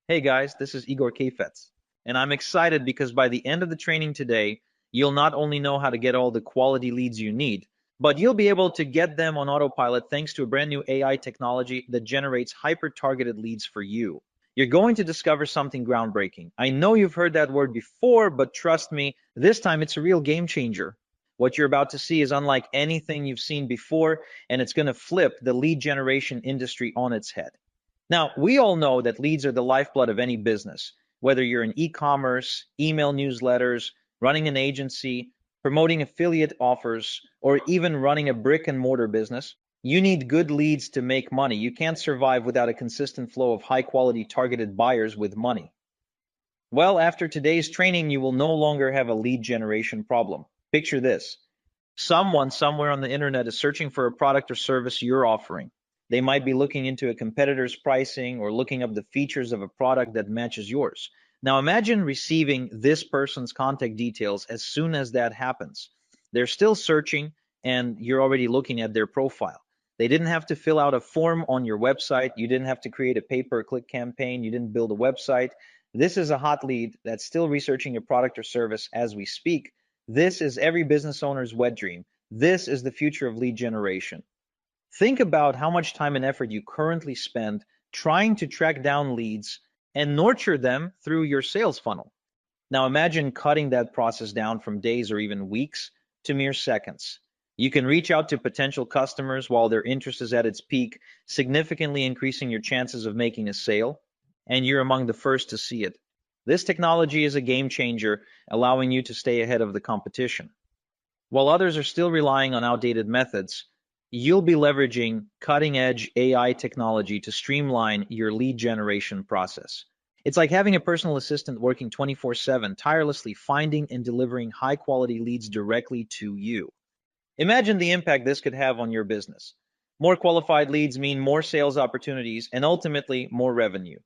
Hey guys, this is Igor, and I'm excited because by the end of the training today, you'll not only know how to get all the quality leads you need, but you'll be able to get them on autopilot thanks to a brand new AI technology that generates hyper-targeted leads for you. You're going to discover something groundbreaking. I know you've heard that word before, but trust me, this time it's a real game changer. What you're about to see is unlike anything you've seen before, and it's going to flip the lead generation industry on its head. Now, we all know that leads are the lifeblood of any business, whether you're in e-commerce, email newsletters, running an agency, promoting affiliate offers, or even running a brick and mortar business. You need good leads to make money. You can't survive without a consistent flow of high quality targeted buyers with money. Well, after today's training, you will no longer have a lead generation problem. Picture this. Someone somewhere on the internet is searching for a product or service you're offering. They might be looking into a competitor's pricing or looking up the features of a product that matches yours. Now imagine receiving this person's contact details as soon as that happens. They're still searching and you're already looking at their profile. They didn't have to fill out a form on your website. You didn't have to create a pay-per-click campaign. You didn't build a website. This is a hot lead that's still researching your product or service as we speak. This is every business owner's wet dream. This is the future of lead generation. Think about how much time and effort you currently spend trying to track down leads and nurture them through your sales funnel. Now imagine cutting that process down from days or even weeks to mere seconds. You can reach out to potential customers while their interest is at its peak, significantly increasing your chances of making a sale, and you're among the first to see it. This technology is a game changer, allowing you to stay ahead of the competition. While others are still relying on outdated methods, you'll be leveraging cutting-edge AI technology to streamline your lead generation process. It's like having a personal assistant working 24/7, tirelessly finding and delivering high-quality leads directly to you. Imagine the impact this could have on your business. More qualified leads mean more sales opportunities and ultimately more revenue.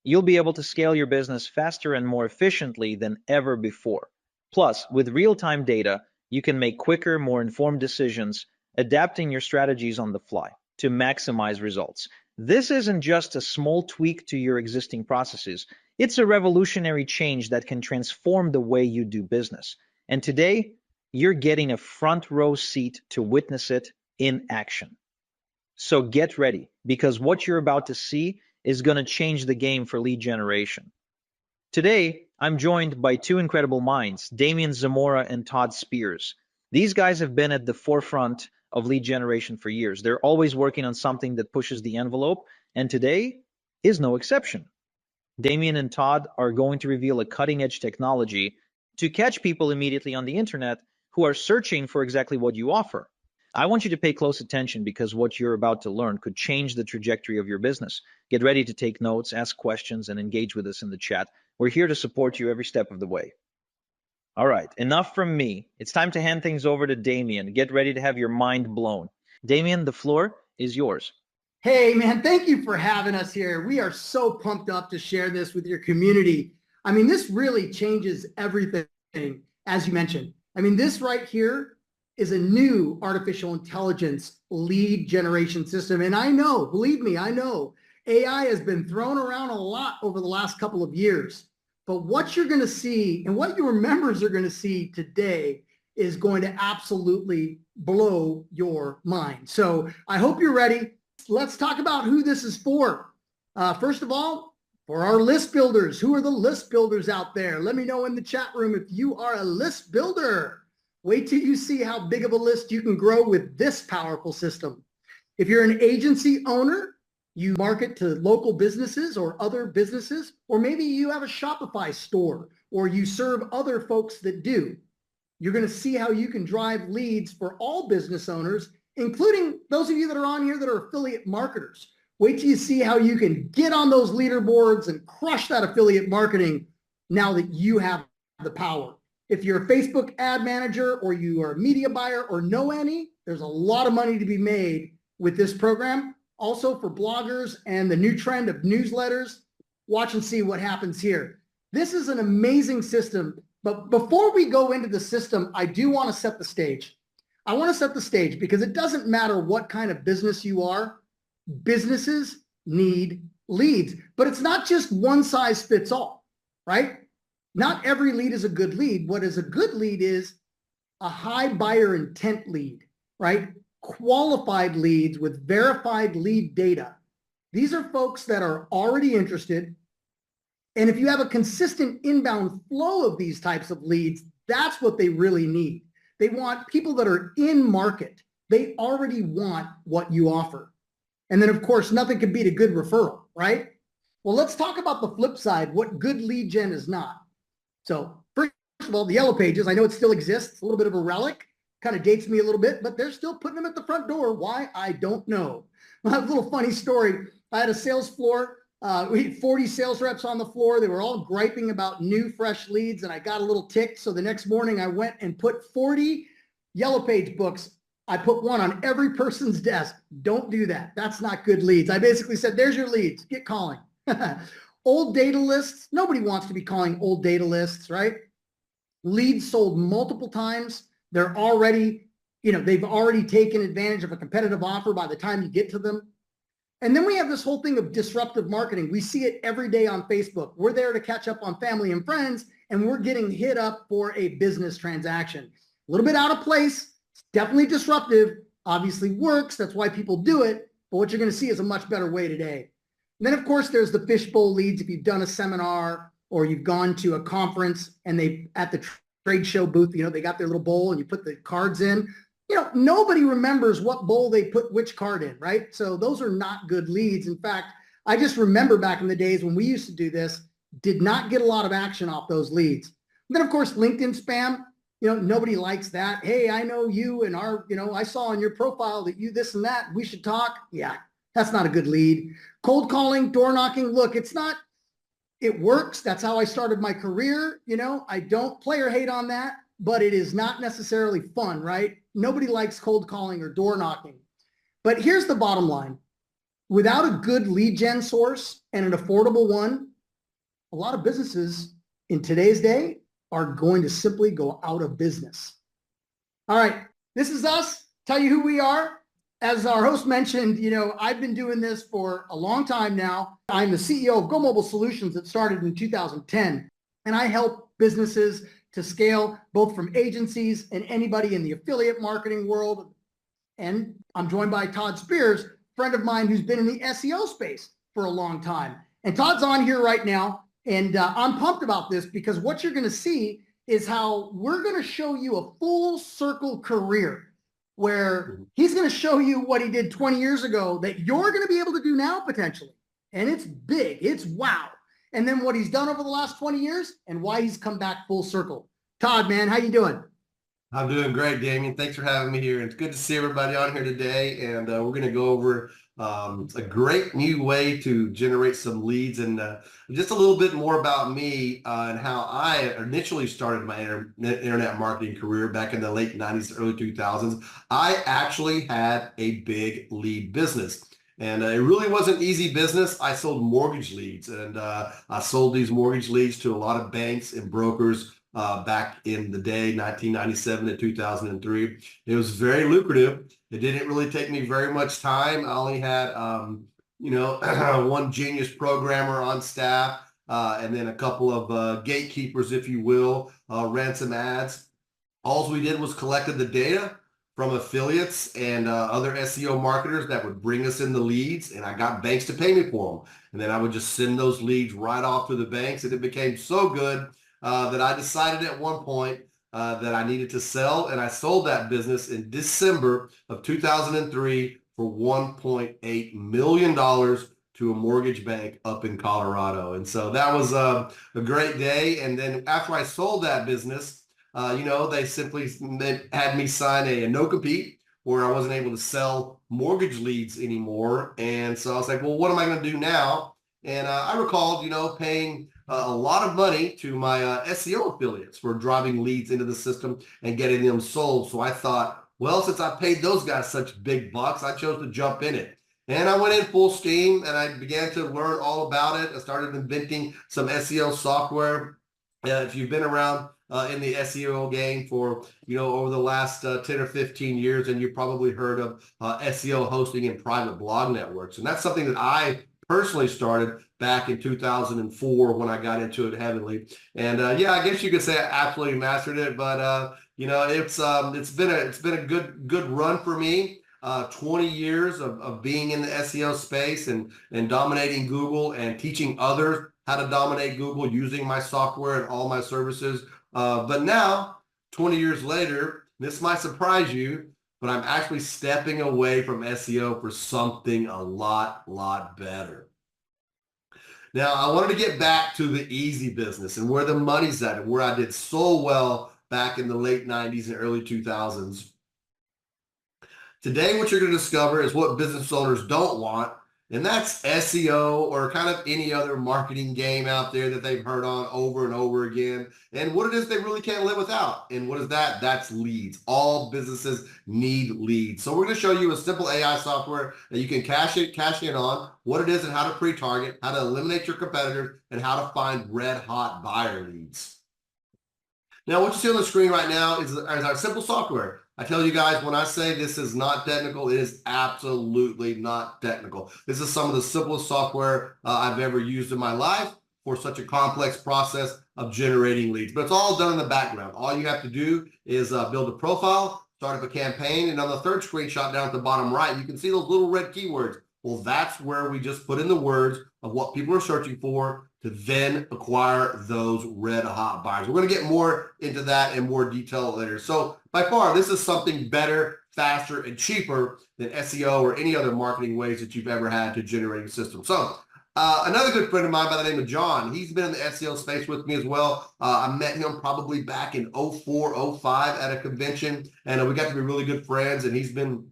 You'll be able to scale your business faster and more efficiently than ever before. Plus, with real-time data, you can make quicker, more informed decisions, adapting your strategies on the fly to maximize results. This isn't just a small tweak to your existing processes. It's a revolutionary change that can transform the way you do business. And today, you're getting a front row seat to witness it in action. So get ready, because what you're about to see is going to change the game for lead generation. Today, I'm joined by two incredible minds, Damian Zamora and Todd Spears. These guys have been at the forefront of lead generation for years. They're always working on something that pushes the envelope, and today is no exception. Damian and Todd are going to reveal a cutting-edge technology to catch people immediately on the internet who are searching for exactly what you offer. I want you to pay close attention because what you're about to learn could change the trajectory of your business. Get ready to take notes, ask questions, and engage with us in the chat. We're here to support you every step of the way. All right, enough from me. It's time to hand things over to Damian. Get ready to have your mind blown. Damian, the floor is yours. Hey, man, thank you for having us here. We are so pumped up to share this with your community. I mean, this really changes everything, as you mentioned. I mean, this right here is a new artificial intelligence lead generation system. And I know, believe me, I know AI has been thrown around a lot over the last couple of years. But what you're going to see and what your members are going to see today is going to absolutely blow your mind. So I hope you're ready. Let's talk about who this is for. First of all, for our list builders. Who are the list builders out there? Let me know in the chat room if you are a list builder. Wait till you see how big of a list you can grow with this powerful system. If you're an agency owner, you market to local businesses or other businesses, or maybe you have a Shopify store or you serve other folks that do. You're going to see how you can drive leads for all business owners, including those of you that are on here that are affiliate marketers. Wait till you see how you can get on those leaderboards and crush that affiliate marketing now that you have the power. If you're a Facebook ad manager or you are a media buyer or know any, there's a lot of money to be made with this program. Also for bloggers and the new trend of newsletters, watch and see what happens here. This is an amazing system, but before we go into the system, I do want to set the stage. I want to set the stage because it doesn't matter what kind of business you are, businesses need leads. But it's not just one size fits all, right? Not every lead is a good lead. What is a good lead is a high buyer intent lead, right? Qualified leads with verified lead data. These are folks that are already interested. And if you have a consistent inbound flow of these types of leads, that's what they really need. They want people that are in market. They already want what you offer. And then, of course, nothing can beat a good referral, right? Well, let's talk about the flip side, what good lead gen is not. So first of all, the yellow pages, I know it still exists. It's a little bit of a relic, kind of dates me a little bit, but they're still putting them at the front door. Why? I don't know. I have a little funny story. I had a sales floor. We had 40 sales reps on the floor. They were all griping about new, fresh leads, and I got a little ticked. So the next morning I went and put 40 yellow page books. I put one on every person's desk. Don't do that. That's not good leads. I basically said, there's your leads. Get calling. Old data lists. Nobody wants to be calling old data lists, right? Leads sold multiple times. They're already, they've already taken advantage of a competitive offer by the time you get to them. And then we have this whole thing of disruptive marketing. We see it every day on Facebook. We're there to catch up on family and friends, and we're getting hit up for a business transaction. A little bit out of place. It's definitely disruptive. Obviously works. That's why people do it. But what you're going to see is a much better way today. And then, of course, there's the fishbowl leads. If you've done a seminar or you've gone to a conference and they at the trade show booth, they got their little bowl and you put the cards in. Nobody remembers what bowl they put which card in, right? So those are not good leads. In fact, I just remember back in the days when we used to do this, did not get a lot of action off those leads. And then, of course, LinkedIn spam, nobody likes that. Hey, I know you and I saw on your profile that you this and that. We should talk. Yeah, that's not a good lead. Cold calling, door knocking. Look, it works. That's how I started my career. I don't play or hate on that, but it is not necessarily fun, right? Nobody likes cold calling or door knocking. But here's the bottom line. Without a good lead gen source and an affordable one, a lot of businesses in today's day are going to simply go out of business. All right, this is us. Tell you who we are. As our host mentioned, I've been doing this for a long time now. I'm the CEO of Go Mobile Solutions that started in 2010, and I help businesses to scale both from agencies and anybody in the affiliate marketing world. And I'm joined by Todd Spears, friend of mine who's been in the SEO space for a long time. And Todd's on here right now. And I'm pumped about this because what you're going to see is how we're going to show you a full circle career where he's going to show you what he did 20 years ago that you're going to be able to do now potentially. And it's big. It's wow. And then what he's done over the last 20 years and why he's come back full circle. Todd, man, how you doing? I'm doing great, Damien. Thanks for having me here. It's good to see everybody on here today. And we're going to go over a great new way to generate some leads and just a little bit more about me and how I initially started my internet marketing career back in the late 90s, early 2000s. I actually had a big lead business. And it really wasn't easy business. I sold mortgage leads, and I sold these mortgage leads to a lot of banks and brokers back in the day, 1997 to 2003. It was very lucrative. It didn't really take me very much time. I only had, one genius programmer on staff, and then a couple of gatekeepers, if you will, ran some ads. All we did was collected the data from affiliates and other SEO marketers that would bring us in the leads, and I got banks to pay me for them. And then I would just send those leads right off to the banks, and it became so good that I decided at one point that I needed to sell, and I sold that business in December of 2003 for $1.8 million to a mortgage bank up in Colorado. And so that was a great day. And then after I sold that business, they simply had me sign a no-compete where I wasn't able to sell mortgage leads anymore. And so I was like, well, what am I going to do now? And I recalled, paying a lot of money to my SEO affiliates for driving leads into the system and getting them sold. So I thought, well, since I paid those guys such big bucks, I chose to jump in it. And I went in full steam and I began to learn all about it. I started inventing some SEO software. If you've been around in the SEO game for, over the last 10 or 15 years, and you've probably heard of SEO hosting and private blog networks. And that's something that I personally started back in 2004 when I got into it heavily. And yeah, I guess you could say I absolutely mastered it, but you know, it's been a good run for me. 20 years of being in the SEO space and dominating Google and teaching others how to dominate Google using my software and all my services. But now, 20 years later, this might surprise you, but I'm actually stepping away from SEO for something a lot better. Now, I wanted to get back to the easy business and where the money's at and where I did so well back in the late 90s and early 2000s. Today, what you're going to discover is what business owners don't want, and that's SEO or kind of any other marketing game out there that they've heard on over and over again, and what it is they really can't live without. And what is that? That's leads. All businesses need leads. So we're going to show you a simple AI software that you can cash in on, what it is and how to pre-target, how to eliminate your competitors, and how to find red hot buyer leads. Now, what you see on the screen right now is our simple software. I tell you guys, when I say this is not technical, it is absolutely not technical. This is some of the simplest software I've ever used in my life for such a complex process of generating leads. But it's all done in the background. All you have to do is build a profile, start up a campaign, and on the third screenshot down at the bottom right, you can see those little red keywords. Well, that's where we just put in the words of what people are searching for to then acquire those red hot buyers. We're going to get more into that in more detail later. So by far, this is something better, faster, and cheaper than SEO or any other marketing ways that you've ever had to generate a system. So another good friend of mine by the name of John, he's been in the SEO space with me as well. I met him probably back in 04, 05 at a convention, and we got to be really good friends, and he's been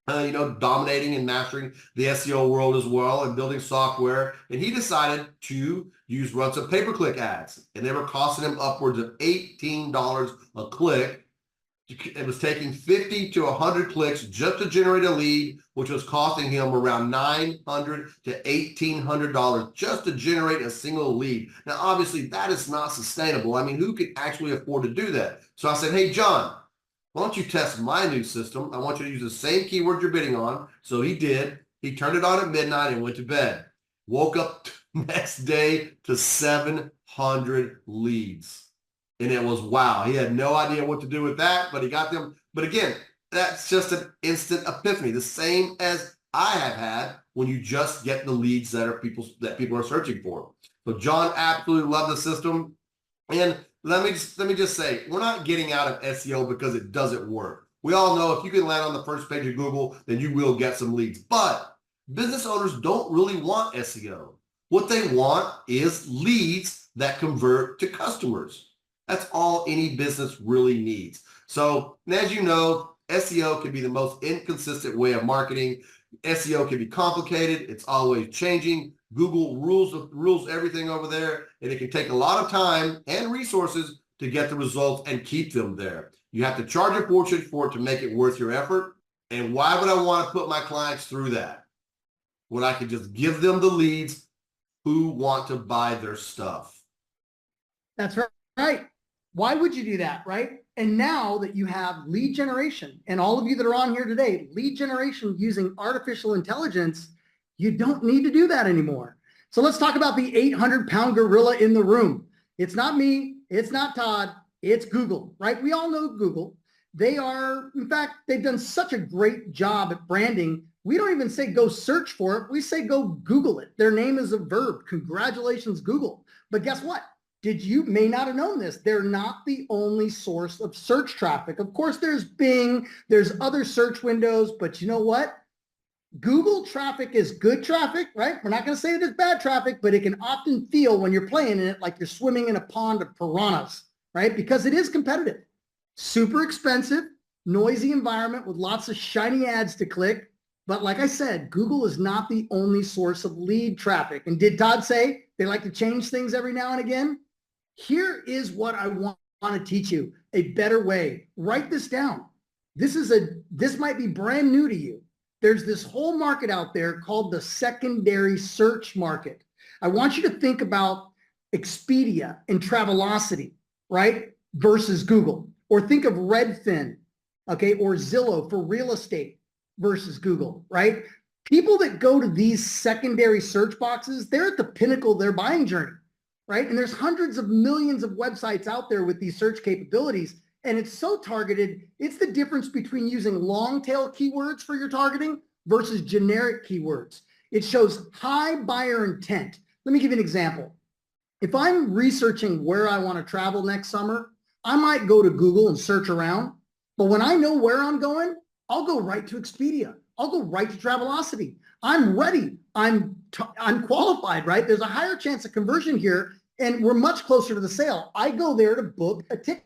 dominating and mastering the SEO world as well and building software. And he decided to run some pay-per-click ads, and they were costing him upwards of $18 a click. It was taking 50 to 100 clicks just to generate a lead, which was costing him around $900 to $1,800 just to generate a single lead. Now, obviously, that is not sustainable. I mean, who could actually afford to do that? So I said, hey, John, why don't you test my new system? I want you to use the same keyword you're bidding on. So he did. He turned it on at midnight and went to bed. Woke up next day to 700 leads. And it was wow. He had no idea what to do with that, but he got them. But again, that's just an instant epiphany, the same as I have had when you just get the leads that people are searching for. So John absolutely loved the system. And let me just say, we're not getting out of SEO because it doesn't work. We all know if you can land on the first page of Google, then you will get some leads. But business owners don't really want SEO. What they want is leads that convert to customers. That's all any business really needs. So, and as you know, SEO can be the most inconsistent way of marketing. SEO can be complicated. It's always changing. Google rules everything over there, and it can take a lot of time and resources to get the results and keep them there. You have to charge a fortune for it to make it worth your effort. And why would I want to put my clients through that when I could just give them the leads who want to buy their stuff? That's right. Why would you do that, right? And now that you have lead generation, and all of you that are on here today, lead generation using artificial intelligence, you don't need to do that anymore. So let's talk about the 800-pound gorilla in the room. It's not me. It's not Todd. It's Google, right? We all know Google. They are, in fact, they've done such a great job at branding. We don't even say go search for it. We say go Google it. Their name is a verb. Congratulations, Google. But guess what? You may not have known this. They're not the only source of search traffic. Of course, there's Bing, there's other search windows, but you know what? Google traffic is good traffic, right? We're not going to say that it's bad traffic, but it can often feel when you're playing in it like you're swimming in a pond of piranhas, right? Because it is competitive, super expensive, noisy environment with lots of shiny ads to click. But like I said, Google is not the only source of lead traffic. And did Todd say they like to change things every now and again? Here is what I want to teach you, a better way. Write this down. This might be brand new to you. There's this whole market out there called the secondary search market. I want you to think about Expedia and Travelocity, right? Versus Google. Or think of Redfin, okay? Or Zillow for real estate versus Google, right? People that go to these secondary search boxes, they're at the pinnacle of their buying journey, right? And there's hundreds of millions of websites out there with these search capabilities, and it's so targeted. It's the difference between using long tail keywords for your targeting versus generic keywords. It shows high buyer intent. Let me give you an example. If I'm researching where I want to travel next summer, I might go to Google and search around, but when I know where I'm going, I'll go right to Expedia. I'll go right to Travelocity. I'm ready. I'm qualified, right? There's a higher chance of conversion here, and we're much closer to the sale. I go there to book a ticket.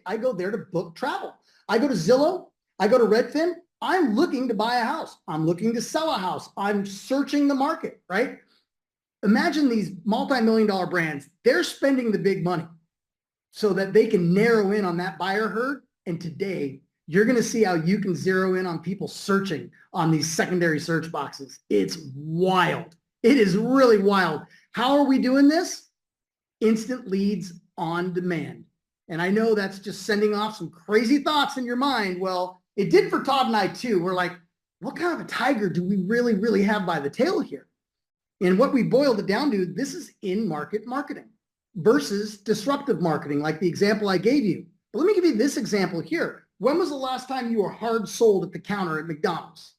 I go there to book travel. I go to Zillow. I go to Redfin. I'm looking to buy a house. I'm looking to sell a house. I'm searching the market, right? Imagine these multi-million-dollar brands. They're spending the big money so that they can narrow in on that buyer herd. And today, you're going to see how you can zero in on people searching on these secondary search boxes. It's wild. It is really wild. How are we doing this? Instant leads on demand. And I know that's just sending off some crazy thoughts in your mind. Well, it did for Todd and I too. We're like, what kind of a tiger do we really have by the tail here? And what we boiled it down to, this is in-market marketing versus disruptive marketing, like the example I gave you. But let me give you this example here. When was the last time you were hard sold at the counter at McDonald's?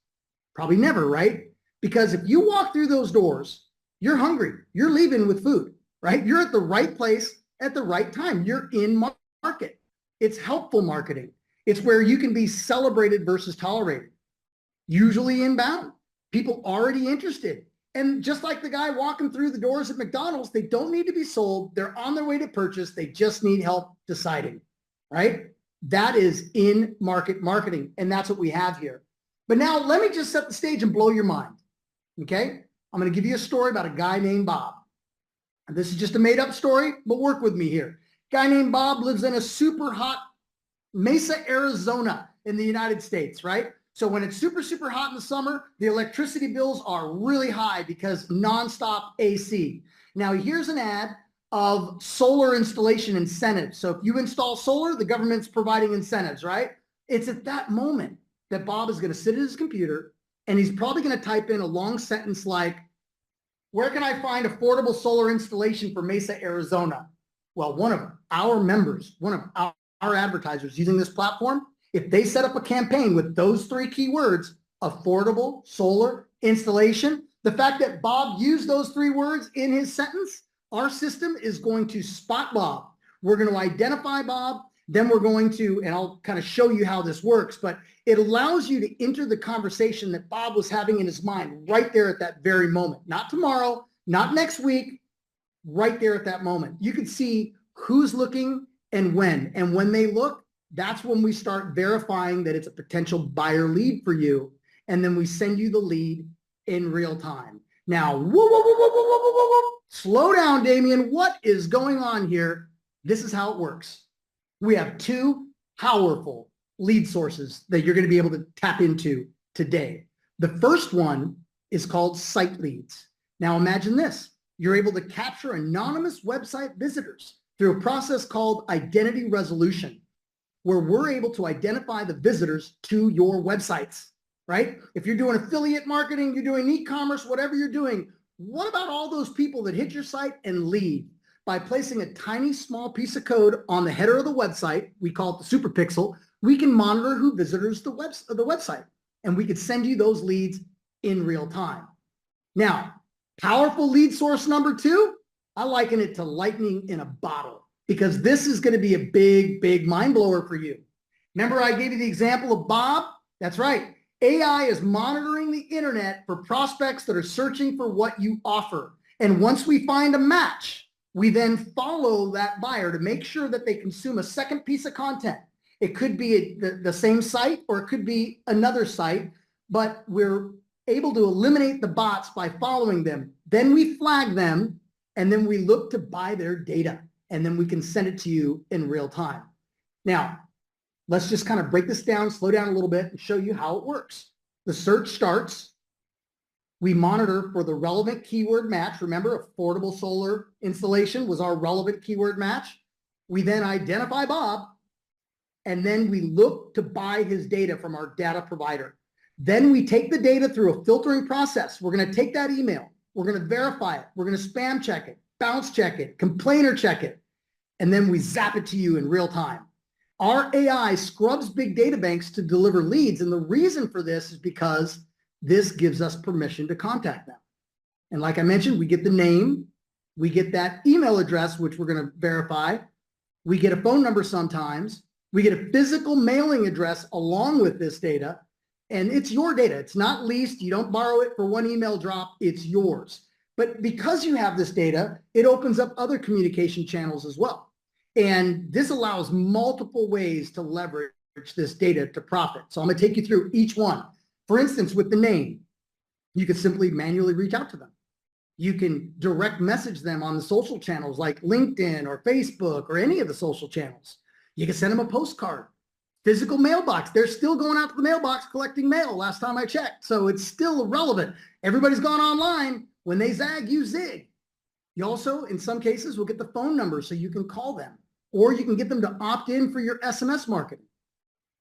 Probably never, right? Because if you walk through those doors, you're hungry. You're leaving with food, right? You're at the right place at the right time. You're in market. It's helpful marketing. It's where you can be celebrated versus tolerated. Usually inbound, people already interested. And just like the guy walking through the doors at McDonald's, they don't need to be sold. They're on their way to purchase. They just need help deciding, right? That is in-market marketing, and that's what we have here. But now let me just set the stage and blow your mind, okay? I'm going to give you a story about a guy named Bob. And this is just a made-up story, but work with me here. Guy named Bob lives in a super hot Mesa, Arizona in the United States, right? So when it's super hot in the summer, the electricity bills are really high because nonstop AC. Now here's an ad of solar installation incentives. So if you install solar, the government's providing incentives, right? It's at that moment that Bob is going to sit at his computer and he's probably going to type in a long sentence like, where can I find affordable solar installation for Mesa, Arizona? Well, one of our members, one of our advertisers using this platform, if they set up a campaign with those three keywords, affordable solar installation, the fact that Bob used those three words in his sentence, our system is going to spot Bob. We're going to identify Bob. Then we're going to, and I'll kind of show you how this works, but it allows you to enter the conversation that Bob was having in his mind right there at that very moment. Not tomorrow, not next week, right there at that moment. You can see who's looking and when. And when they look, that's when we start verifying that it's a potential buyer lead for you. And then we send you the lead in real time. Now, slow down, Damien. What is going on here? This is how it works. We have two powerful lead sources that you're going to be able to tap into today. The first one is called site leads. Now imagine this. You're able to capture anonymous website visitors through a process called identity resolution, where we're able to identify the visitors to your websites, right? If you're doing affiliate marketing, you're doing e-commerce, whatever you're doing, what about all those people that hit your site and leave? By placing a tiny small piece of code on the header of the website, we call it the super pixel, we can monitor who visitors the website, and we could send you those leads in real time. Now, powerful lead source number two, I liken it to lightning in a bottle, because this is going to be a big mind blower for you. Remember I gave you the example of Bob? That's right. AI is monitoring the internet for prospects that are searching for what you offer. And once we find a match, we then follow that buyer to make sure that they consume a second piece of content. It could be the same site, or it could be another site, but we're able to eliminate the bots by following them. Then we flag them, and then we look to buy their data, and then we can send it to you in real time. Now, let's just kind of break this down, slow down a little bit, and show you how it works. The search starts. We monitor for the relevant keyword match. Remember, affordable solar installation was our relevant keyword match. We then identify Bob, and then we look to buy his data from our data provider. Then we take the data through a filtering process. We're going to take that email. We're going to verify it. We're going to spam check it, bounce check it, complainer check it, and then we zap it to you in real time. Our AI scrubs big data banks to deliver leads. And the reason for this is because this gives us permission to contact them. And like I mentioned, we get the name, we get that email address, which we're going to verify. We get a phone number sometimes. We get a physical mailing address along with this data. And it's your data. It's not leased. You don't borrow it for one email drop. It's yours. But because you have this data, it opens up other communication channels as well. And this allows multiple ways to leverage this data to profit. So I'm going to take you through each one. For instance, with the name, you can simply manually reach out to them. You can direct message them on the social channels like LinkedIn or Facebook or any of the social channels. You can send them a postcard. Physical mailbox. They're still going out to the mailbox collecting mail last time I checked. So it's still relevant. Everybody's gone online. When they zag, you zig. You also, in some cases, will get the phone number so you can call them, or you can get them to opt in for your SMS marketing.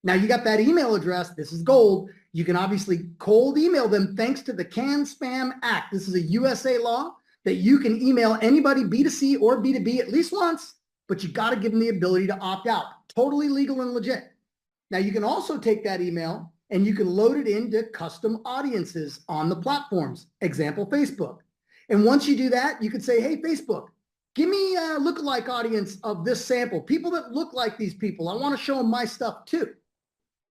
Now you got that email address. This is gold. You can obviously cold email them thanks to the Can Spam Act. This is a USA law that you can email anybody B2C or B2B at least once, but you got to give them the ability to opt out. Totally legal and legit. Now you can also take that email and you can load it into custom audiences on the platforms. Example, Facebook. And once you do that, you can say, hey, Facebook, give me a lookalike audience of this sample. People that look like these people. I want to show them my stuff too,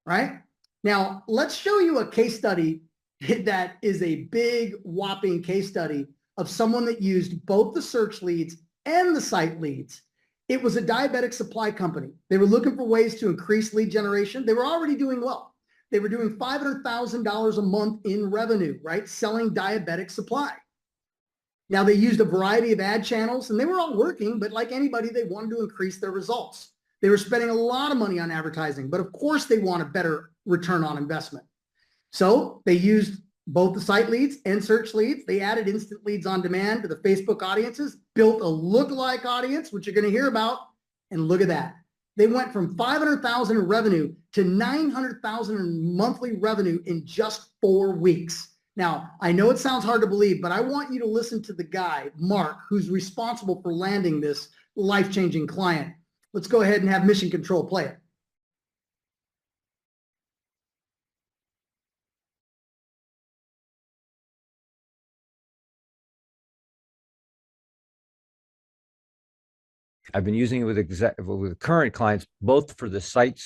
right? Now, let's show you a case study that is a big whopping case study of someone that used both the search leads and the site leads. It was a diabetic supply company. They were looking for ways to increase lead generation. They were already doing well. They were doing $500,000 a month in revenue, right? Selling diabetic supply. Now they used a variety of ad channels and they were all working, but like anybody, they wanted to increase their results. They were spending a lot of money on advertising, but of course they want a better return on investment. So they used both the site leads and search leads. They added instant leads on demand to the Facebook audiences, built a lookalike audience, which you're going to hear about. And look at that. They went from $500,000 in revenue to $900,000 in monthly revenue in just 4 weeks. Now, I know it sounds hard to believe, but I want you to listen to the guy, Mark, who's responsible for landing this life-changing client. Let's go ahead and have Mission Control play it. I've been using it with current clients, both for the site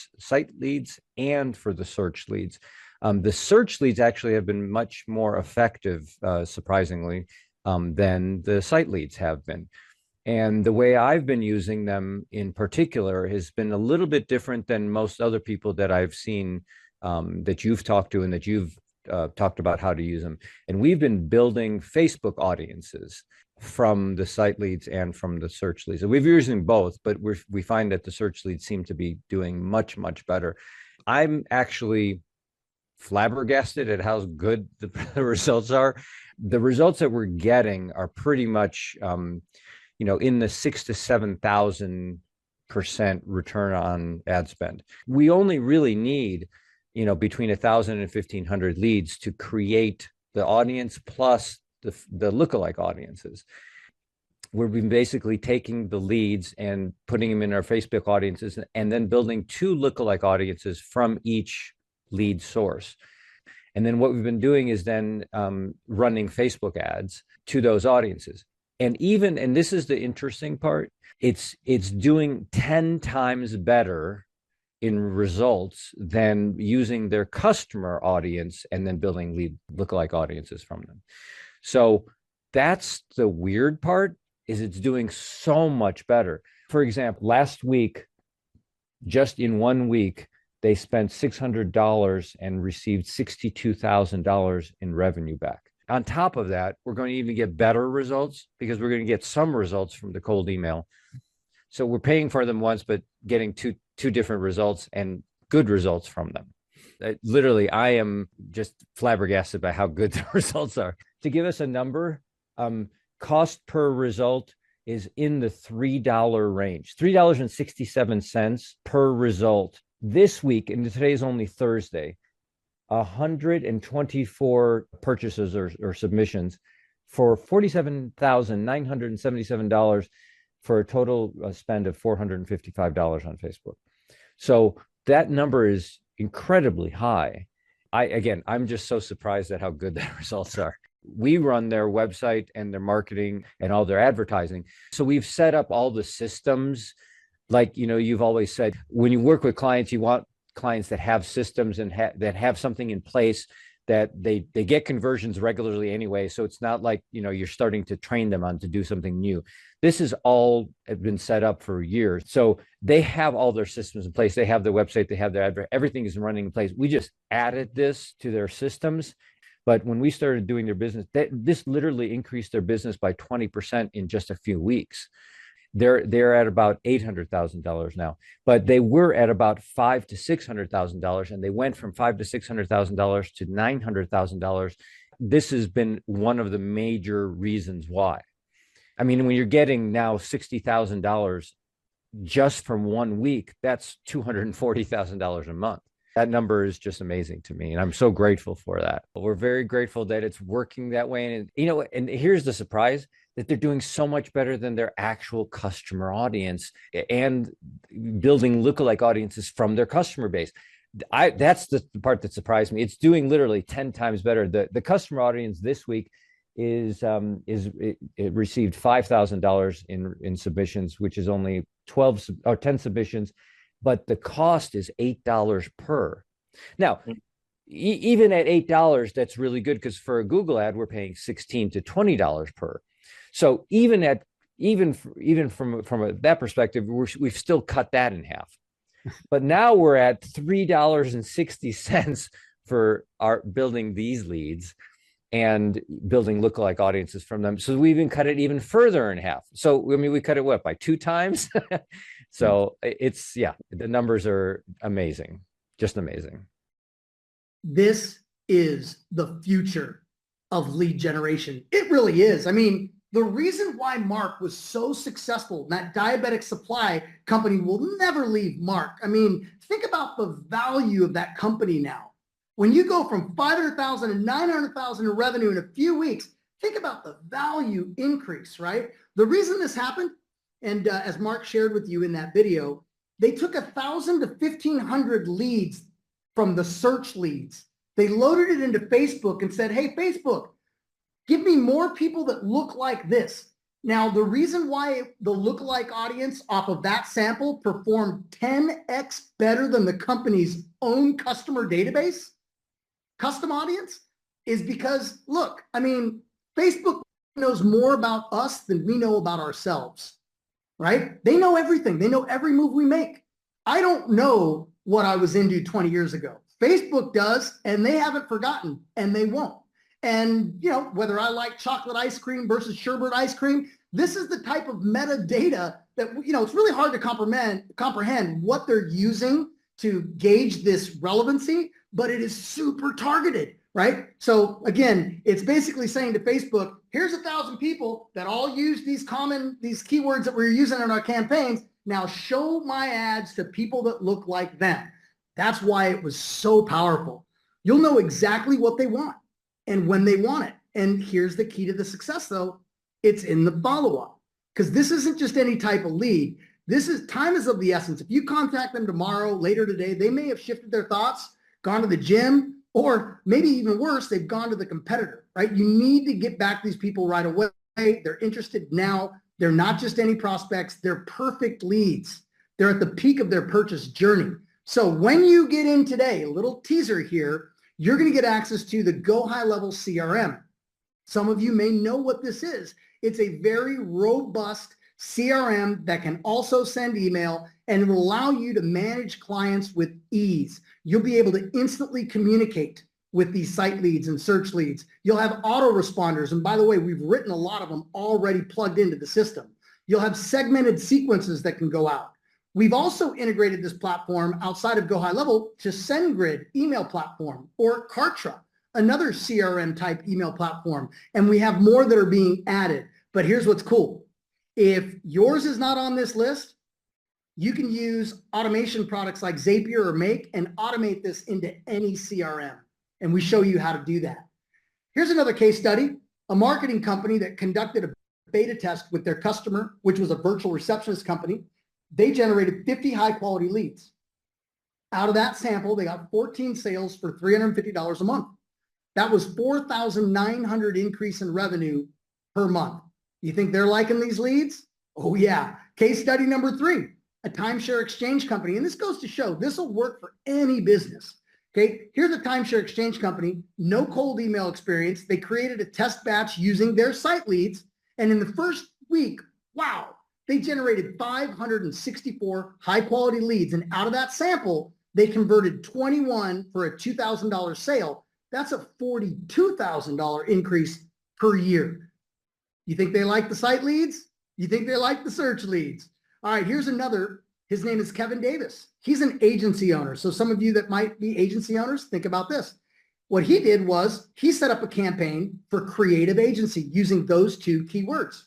leads and for the search leads. The search leads actually have been much more effective, surprisingly, than the site leads have been. And the way I've been using them in particular has been a little bit different than most other people that I've seen, that you've talked to and that you've talked about how to use them. And we've been building Facebook audiences from the site leads and from the search leads. And we've been using both, but we find that the search leads seem to be doing much, much better. I'm actually flabbergasted at how good the results are. The results that we're getting are pretty much, in the 6,000 to 7,000% return on ad spend. We only really need, between 1,000 and 1,500 leads to create the audience plus the lookalike audiences. We've been basically taking the leads and putting them in our Facebook audiences and then building 2 lookalike audiences from each lead source. And then what we've been doing is then running Facebook ads to those audiences. And this is the interesting part, it's doing 10 times better in results than using their customer audience and then building lookalike audiences from them. So that's the weird part, is it's doing so much better. For example, last week, just in 1 week, they spent $600 and received $62,000 in revenue back. On top of that, we're going to even get better results because we're going to get some results from the cold email. So we're paying for them once, but getting two different results and good results from them. Literally, I am just flabbergasted by how good the results are. To give us a number, cost per result is in the $3 range, $3.67 per result. This week, and today is only Thursday, 124 purchases or submissions for $47,977 for a total spend of $455 on Facebook. So that number is incredibly high. I'm just so surprised at how good the results are. We run their website and their marketing and all their advertising. So we've set up all the systems. Like, you've always said, when you work with clients, you want clients that have systems and that have something in place that they get conversions regularly anyway. So it's not like, you're starting to train them on to do something new. This is all been set up for years. So they have all their systems in place. They have their website, they have their everything is running in place. We just added this to their systems. But when we started doing their business, this literally increased their business by 20% in just a few weeks. They're at about $800,000 now, but they were at about $500,000 to $600,000, and they went from $500,000 to $600,000 to $900,000. This has been one of the major reasons why. I mean, when you're getting now $60,000 just from 1 week, that's $240,000 a month. That number is just amazing to me, and I'm so grateful for that. We're very grateful that it's working that way. And and here's the surprise, that they're doing so much better than their actual customer audience and building lookalike audiences from their customer base. That's the part that surprised me. It's doing literally 10 times better. The customer audience this week it received $5,000 in submissions, which is only 12 or 10 submissions, but the cost is $8 per. Now, even at $8, that's really good, because for a Google ad, we're paying $16 to $20 per. So even from that perspective, we've still cut that in half. But now we're at $3.60 for our building these leads and building lookalike audiences from them. So we even cut it even further in half. So, I mean, we cut it by 2 times? So the numbers are amazing, just amazing. This is the future of lead generation. It really is. I mean, the reason why Mark was so successful, that diabetic supply company will never leave Mark. I mean, think about the value of that company now. When you go from $500,000 to $900,000 in revenue in a few weeks, think about the value increase, right? The reason this happened, and as Mark shared with you in that video, they took 1,000 to 1,500 leads from the search leads. They loaded it into Facebook and said, hey, Facebook, give me more people that look like this. Now, the reason why the lookalike audience off of that sample performed 10x better than the company's own customer database, custom audience, is because, look, I mean, Facebook knows more about us than we know about ourselves, right? They know everything. They know every move we make. I don't know what I was into 20 years ago. Facebook does, and they haven't forgotten, and they won't. And, whether I like chocolate ice cream versus sherbet ice cream, this is the type of metadata that, it's really hard to comprehend what they're using to gauge this relevancy, but it is super targeted, right? So again, it's basically saying to Facebook, here's 1,000 people that all use these keywords that we're using in our campaigns. Now show my ads to people that look like them. That's why it was so powerful. You'll know exactly what they want and when they want it. And here's the key to the success, though. It's in the follow-up, because this isn't just any type of lead. Time is of the essence. If you contact them tomorrow, later today, they may have shifted their thoughts, gone to the gym, or maybe even worse, they've gone to the competitor, right? You need to get back these people right away. They're interested now. They're not just any prospects. They're perfect leads. They're at the peak of their purchase journey. So when you get in today, a little teaser here, you're going to get access to the Go High Level CRM. Some of you may know what this is. It's a very robust CRM that can also send email and will allow you to manage clients with ease. You'll be able to instantly communicate with these site leads and search leads. You'll have autoresponders. And by the way, we've written a lot of them already plugged into the system. You'll have segmented sequences that can go out. We've also integrated this platform outside of Go High Level to SendGrid email platform, or Kartra, another CRM type email platform. And we have more that are being added. But here's what's cool. If yours is not on this list, you can use automation products like Zapier or Make and automate this into any CRM. And we show you how to do that. Here's another case study, a marketing company that conducted a beta test with their customer, which was a virtual receptionist company. They generated 50 high quality leads. Out of that sample, they got 14 sales for $350 a month. That was 4,900 increase in revenue per month. You think they're liking these leads? Oh yeah. Case study number 3, a timeshare exchange company. And this goes to show this will work for any business. Okay, here's a timeshare exchange company, no cold email experience. They created a test batch using their site leads. And in the first week, wow, they generated 564 high quality leads. And out of that sample, they converted 21 for a $2,000 sale. That's a $42,000 increase per year. You think they like the site leads? You think they like the search leads? All right, here's another. His name is Kevin Davis. He's an agency owner. So some of you that might be agency owners, think about this. What he did was he set up a campaign for creative agency using those 2 keywords.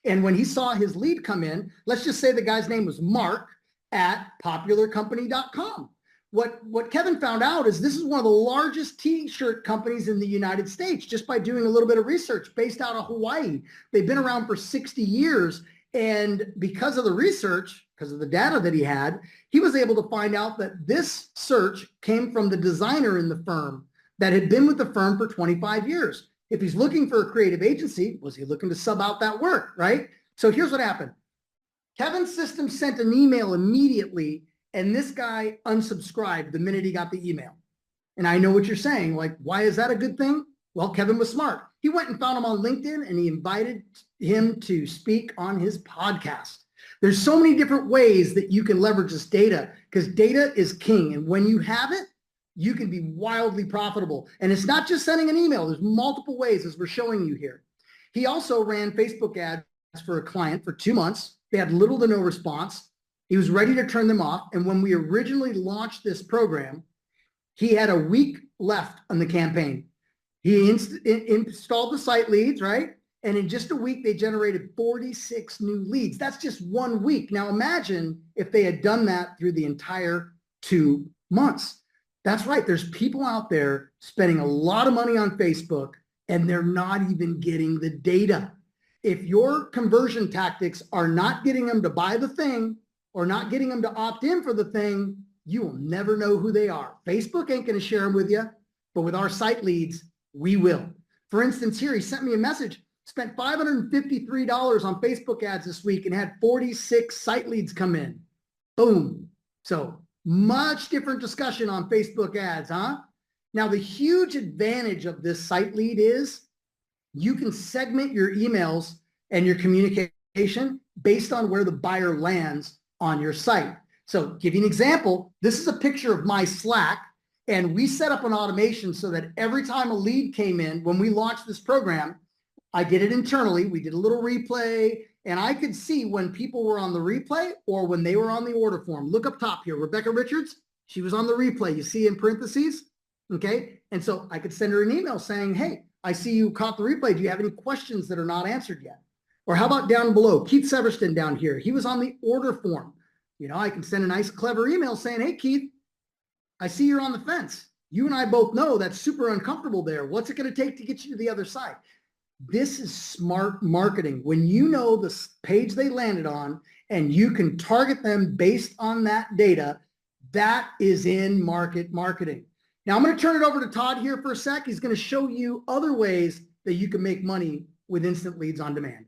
And when he saw his lead come in, let's just say the guy's name was Mark at popularcompany.com. What Kevin found out is this is one of the largest t-shirt companies in the United States, just by doing a little bit of research, based out of Hawaii. They've been around for 60 years. And because of the research, because of the data that he had, he was able to find out that this search came from the designer in the firm that had been with the firm for 25 years. If he's looking for a creative agency, was he looking to sub out that work, right? So here's what happened. Kevin's system sent an email immediately, and this guy unsubscribed the minute he got the email. And I know what you're saying, like, why is that a good thing? Well, Kevin was smart. He went and found him on LinkedIn, and he invited him to speak on his podcast. There's so many different ways that you can leverage this data, because data is king. And when you have it, you can be wildly profitable. And it's not just sending an email. There's multiple ways, as we're showing you here. He also ran Facebook ads for a client for 2 months. They had little to no response. He was ready to turn them off. And when we originally launched this program, he had a week left on the campaign. He installed the site leads, right? And in just a week, they generated 46 new leads. That's just 1 week. Now imagine if they had done that through the entire 2 months. That's right. There's people out there spending a lot of money on Facebook, and they're not even getting the data. If your conversion tactics are not getting them to buy the thing or not getting them to opt in for the thing, you will never know who they are. Facebook ain't going to share them with you, but with our site leads, we will. For instance, here, he sent me a message, spent $553 on Facebook ads this week and had 46 site leads come in. Boom. So much different discussion on Facebook ads, huh? Now, the huge advantage of this site lead is you can segment your emails and your communication based on where the buyer lands on your site. So give you an example. This is a picture of my Slack, and we set up an automation so that every time a lead came in, when we launched this program, I did it internally. We did a little replay, and I could see when people were on the replay or when they were on the order form. Look up top here, Rebecca Richards, she was on the replay. You see in parentheses, okay? And so I could send her an email saying, hey, I see you caught the replay. Do you have any questions that are not answered yet? Or how about down below, Keith Severston down here, he was on the order form. You know, I can send a nice, clever email saying, hey, Keith, I see you're on the fence. You and I both know that's super uncomfortable there. What's it going to take to get you to the other side? This is smart marketing. When you know the page they landed on and you can target them based on that data, that is in market marketing. Now I'm going to turn it over to Todd here for a sec. He's going to show you other ways that you can make money with instant leads on demand.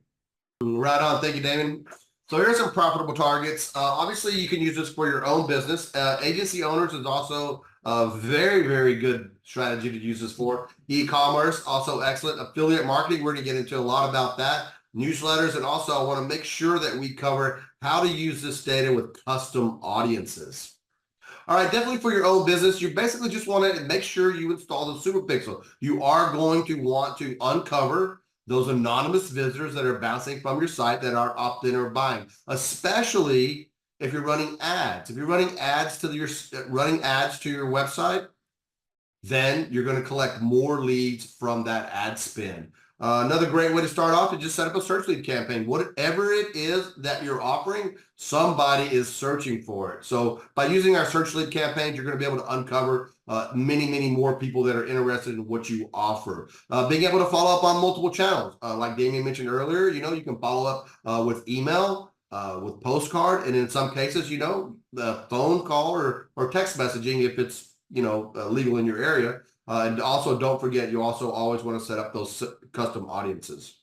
Right on. Thank you, Damon. So here are some profitable targets. Obviously, you can use this for your own business. Agency owners is also a very, very good strategy to use this for. E-commerce, also excellent. Affiliate marketing, we're going to get into a lot about that. Newsletters, and also I want to make sure that we cover how to use this data with custom audiences. All right, definitely for your own business, you basically just want to make sure you install the Super Pixel. You are going to want to uncover those anonymous visitors that are bouncing from your site that are opt-in or buying, especially if you're running ads. If you're running ads to your website, then you're going to collect more leads from that ad spend. Another great way to start off is just set up a search lead campaign. Whatever it is that you're offering, somebody is searching for it. So by using our search lead campaigns, you're going to be able to uncover many, many more people that are interested in what you offer. Being able to follow up on multiple channels. Like Damien mentioned earlier, you can follow up with email, with postcard, and in some cases, the phone call or text messaging if it's, legal in your area. And also, don't forget, you also always want to set up those custom audiences.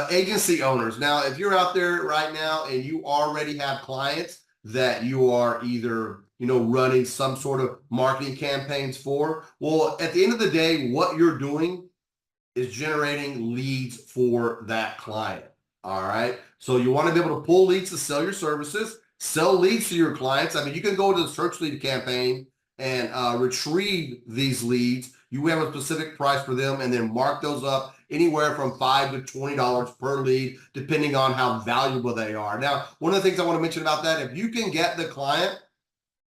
Agency owners. Now, if you're out there right now and you already have clients that you are either, running some sort of marketing campaigns for, well, at the end of the day, what you're doing is generating leads for that client. All right. So you want to be able to pull leads to sell your services, sell leads to your clients. I mean, you can go to the search lead campaign and retrieve these leads. You have a specific price for them and then mark those up anywhere from $5 to $20 per lead, depending on how valuable they are. Now, one of the things I want to mention about that, if you can get the client,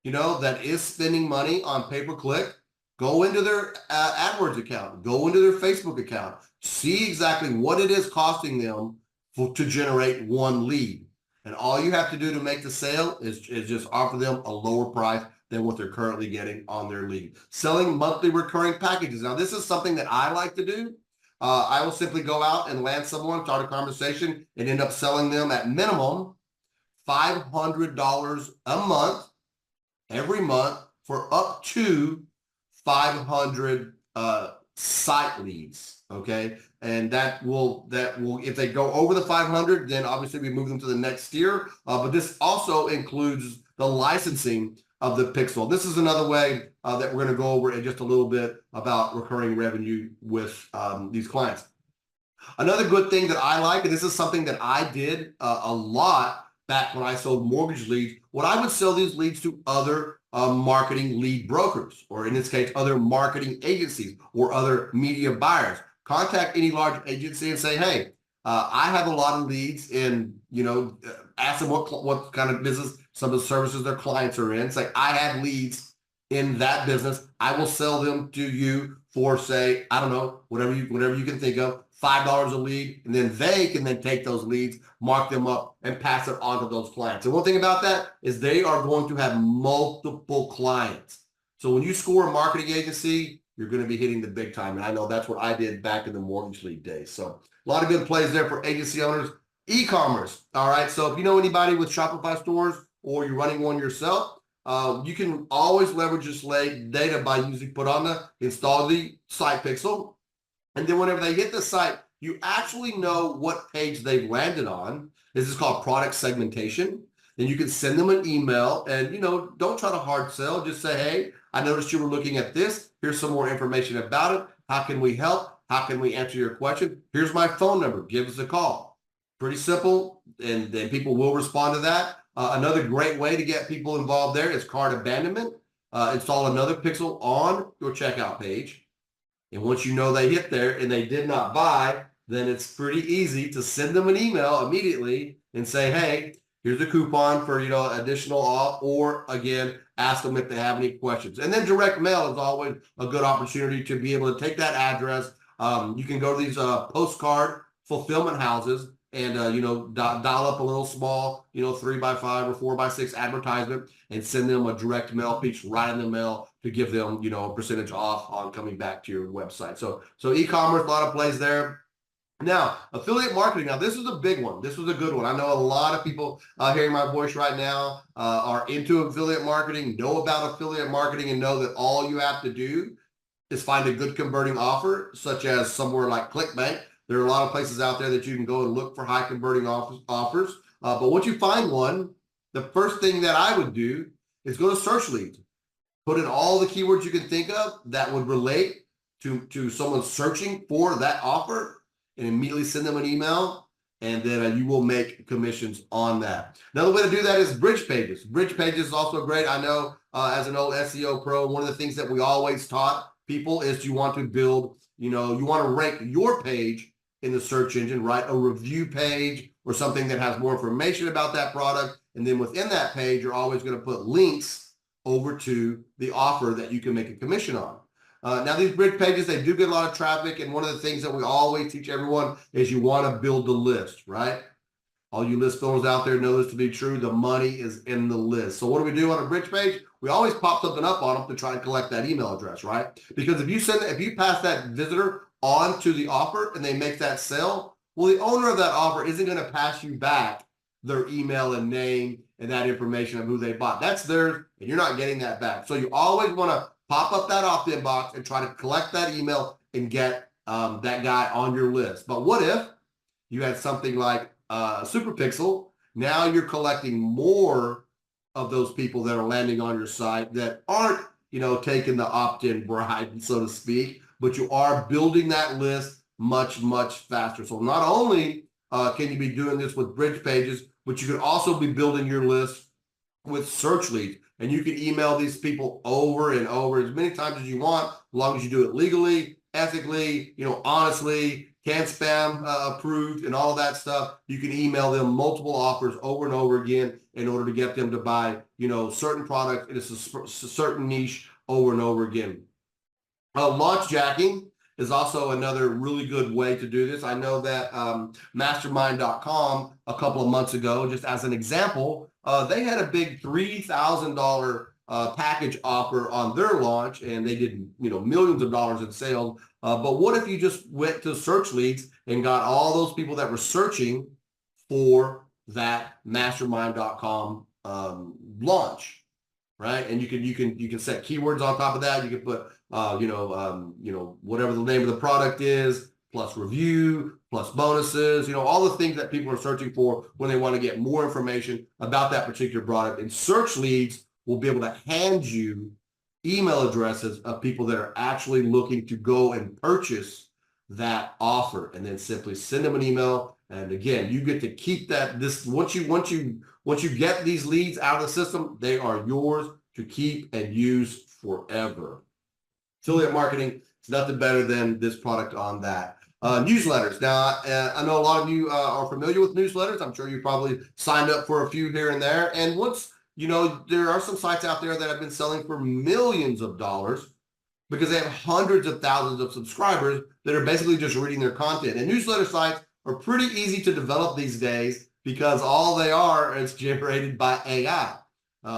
that is spending money on pay-per-click, go into their AdWords account, go into their Facebook account, see exactly what it is costing them to generate one lead. And all you have to do to make the sale is just offer them a lower price than what they're currently getting on their lead. Selling monthly recurring packages. Now, this is something that I like to do. I will simply go out and land someone, start a conversation, and end up selling them at minimum $500 a month, every month, for up to 500 site leads. Okay, and that will if they go over the 500, then obviously we move them to the next tier. But this also includes the licensing of the pixel. This is another way that we're going to go over in just a little bit about recurring revenue with these clients. Another good thing that I like, and this is something that I did a lot back when I sold mortgage leads, what I would sell these leads to other marketing lead brokers, or in this case, other marketing agencies or other media buyers. Contact any large agency and say, hey, I have a lot of leads, and ask them what kind of business, some of the services their clients are in. It's like, I have leads in that business. I will sell them to you for, say, I don't know, whatever you can think of, $5 a lead, and then they can then take those leads, mark them up, and pass it on to those clients. And one thing about that is they are going to have multiple clients. So when you score a marketing agency, you're going to be hitting the big time. And I know that's what I did back in the mortgage lead days. So a lot of good plays there for agency owners. E-commerce. All right. So if you know anybody with Shopify stores or you're running one yourself, you can always leverage this data by install the site pixel. And then whenever they hit the site, you actually know what page they've landed on. This is called product segmentation. Then you can send them an email and, don't try to hard sell. Just say, hey, I noticed you were looking at this. Here's some more information about it. How can we help? How can we answer your question? Here's my phone number. Give us a call. Pretty simple. And then people will respond to that. Another great way to get people involved there is cart abandonment. Install another pixel on your checkout page. And once you know they hit there and they did not buy, then it's pretty easy to send them an email immediately and say, hey, here's a coupon for, additional off, or again, ask them if they have any questions. And then direct mail is always a good opportunity to be able to take that address. You can go to these postcard fulfillment houses and, dial up a little small, 3x5 or 4x6 advertisement and send them a direct mail piece right in the mail to give them, a percentage off on coming back to your website. So e-commerce, a lot of plays there. Now, affiliate marketing. Now, this was a big one. This was a good one. I know a lot of people hearing my voice right now are into affiliate marketing, know about affiliate marketing, and know that all you have to do is find a good converting offer, such as somewhere like ClickBank. There are a lot of places out there that you can go and look for high converting offers. But once you find one, the first thing that I would do is go to search leads. Put in all the keywords you can think of that would relate to someone searching for that offer, and immediately send them an email, and then you will make commissions on that. Another way to do that is bridge pages. Bridge pages is also great. I know as an old SEO pro, one of the things that we always taught people is you want to build, you want to rank your page in the search engine, right? A review page or something that has more information about that product. And then within that page, you're always going to put links over to the offer that you can make a commission on. Now these bridge pages, they do get a lot of traffic. And one of the things that we always teach everyone is you want to build the list, right? All you list builders out there know this to be true. The money is in the list. So what do we do on a bridge page? We always pop something up on them to try and collect that email address, right? Because if you pass that visitor on to the offer and they make that sale, well, the owner of that offer isn't going to pass you back their email and name and that information of who they bought. That's theirs, and you're not getting that back. So you always want to pop up that opt-in box and try to collect that email and get that guy on your list. But what if you had something like Super Pixel? Now you're collecting more of those people that are landing on your site that aren't, taking the opt-in bribe, so to speak, but you are building that list much, much faster. So not only can you be doing this with bridge pages, but you can also be building your list with search leads. And you can email these people over and over as many times as you want, as long as you do it legally, ethically, honestly, can spam approved and all of that stuff. You can email them multiple offers over and over again in order to get them to buy, certain products in a certain niche over and over again. Launch jacking is also another really good way to do this. I know that mastermind.com a couple of months ago, just as an example, they had a big $3,000 package offer on their launch, and they did millions of dollars in sales. But what if you just went to search leads and got all those people that were searching for that mastermind.com launch, right? And you can set keywords on top of that. You can put whatever the name of the product is, plus review, plus bonuses, all the things that people are searching for when they want to get more information about that particular product. And search leads will be able to hand you email addresses of people that are actually looking to go and purchase that offer, and then simply send them an email. And again, you get to keep that. Once you get these leads out of the system, they are yours to keep and use forever. Affiliate marketing is nothing better than this product on that. Newsletters. Now, I know a lot of you are familiar with newsletters. I'm sure you probably signed up for a few here and there. And once there are some sites out there that have been selling for millions of dollars because they have hundreds of thousands of subscribers that are basically just reading their content. And newsletter sites are pretty easy to develop these days because all they are is generated by AI.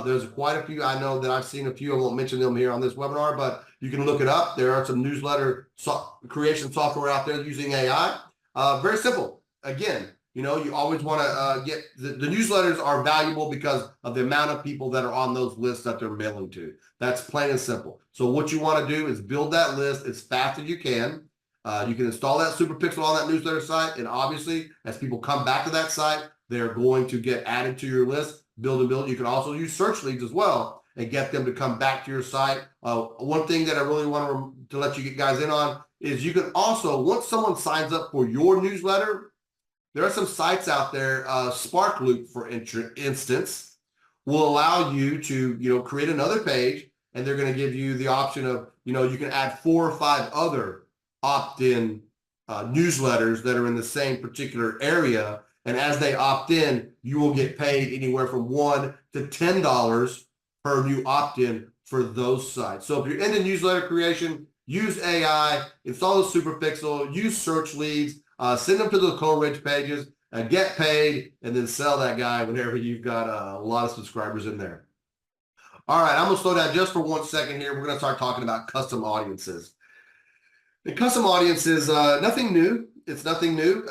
There's quite a few. I know that I've seen a few. I won't mention them here on this webinar, but you can look it up. There are some newsletter creation software out there using AI. Very simple. Again, you always want to get the newsletters are valuable because of the amount of people that are on those lists that they're mailing to. That's plain and simple. So what you want to do is build that list as fast as you can. You can install that Super Pixel on that newsletter site. And obviously, as people come back to that site, they're going to get added to your list. Build and build. You can also use search leads as well and get them to come back to your site. One thing that I really want to let you guys in on is you can also, once someone signs up for your newsletter, there are some sites out there, SparkLoop, for instance, will allow you to, create another page, and they're going to give you the option of, you can add 4 or 5 other opt-in newsletters that are in the same particular area. And as they opt in, you will get paid anywhere from $1 to $10 per new opt-in for those sites. So if you're into newsletter creation, use AI, install the Super Pixel, use search leads, send them to the Coleridge pages, get paid, and then sell that guy whenever you've got a lot of subscribers in there. All right, I'm going to slow down just for 1 second here. We're going to start talking about custom audiences. The custom audiences, nothing new. It's nothing new.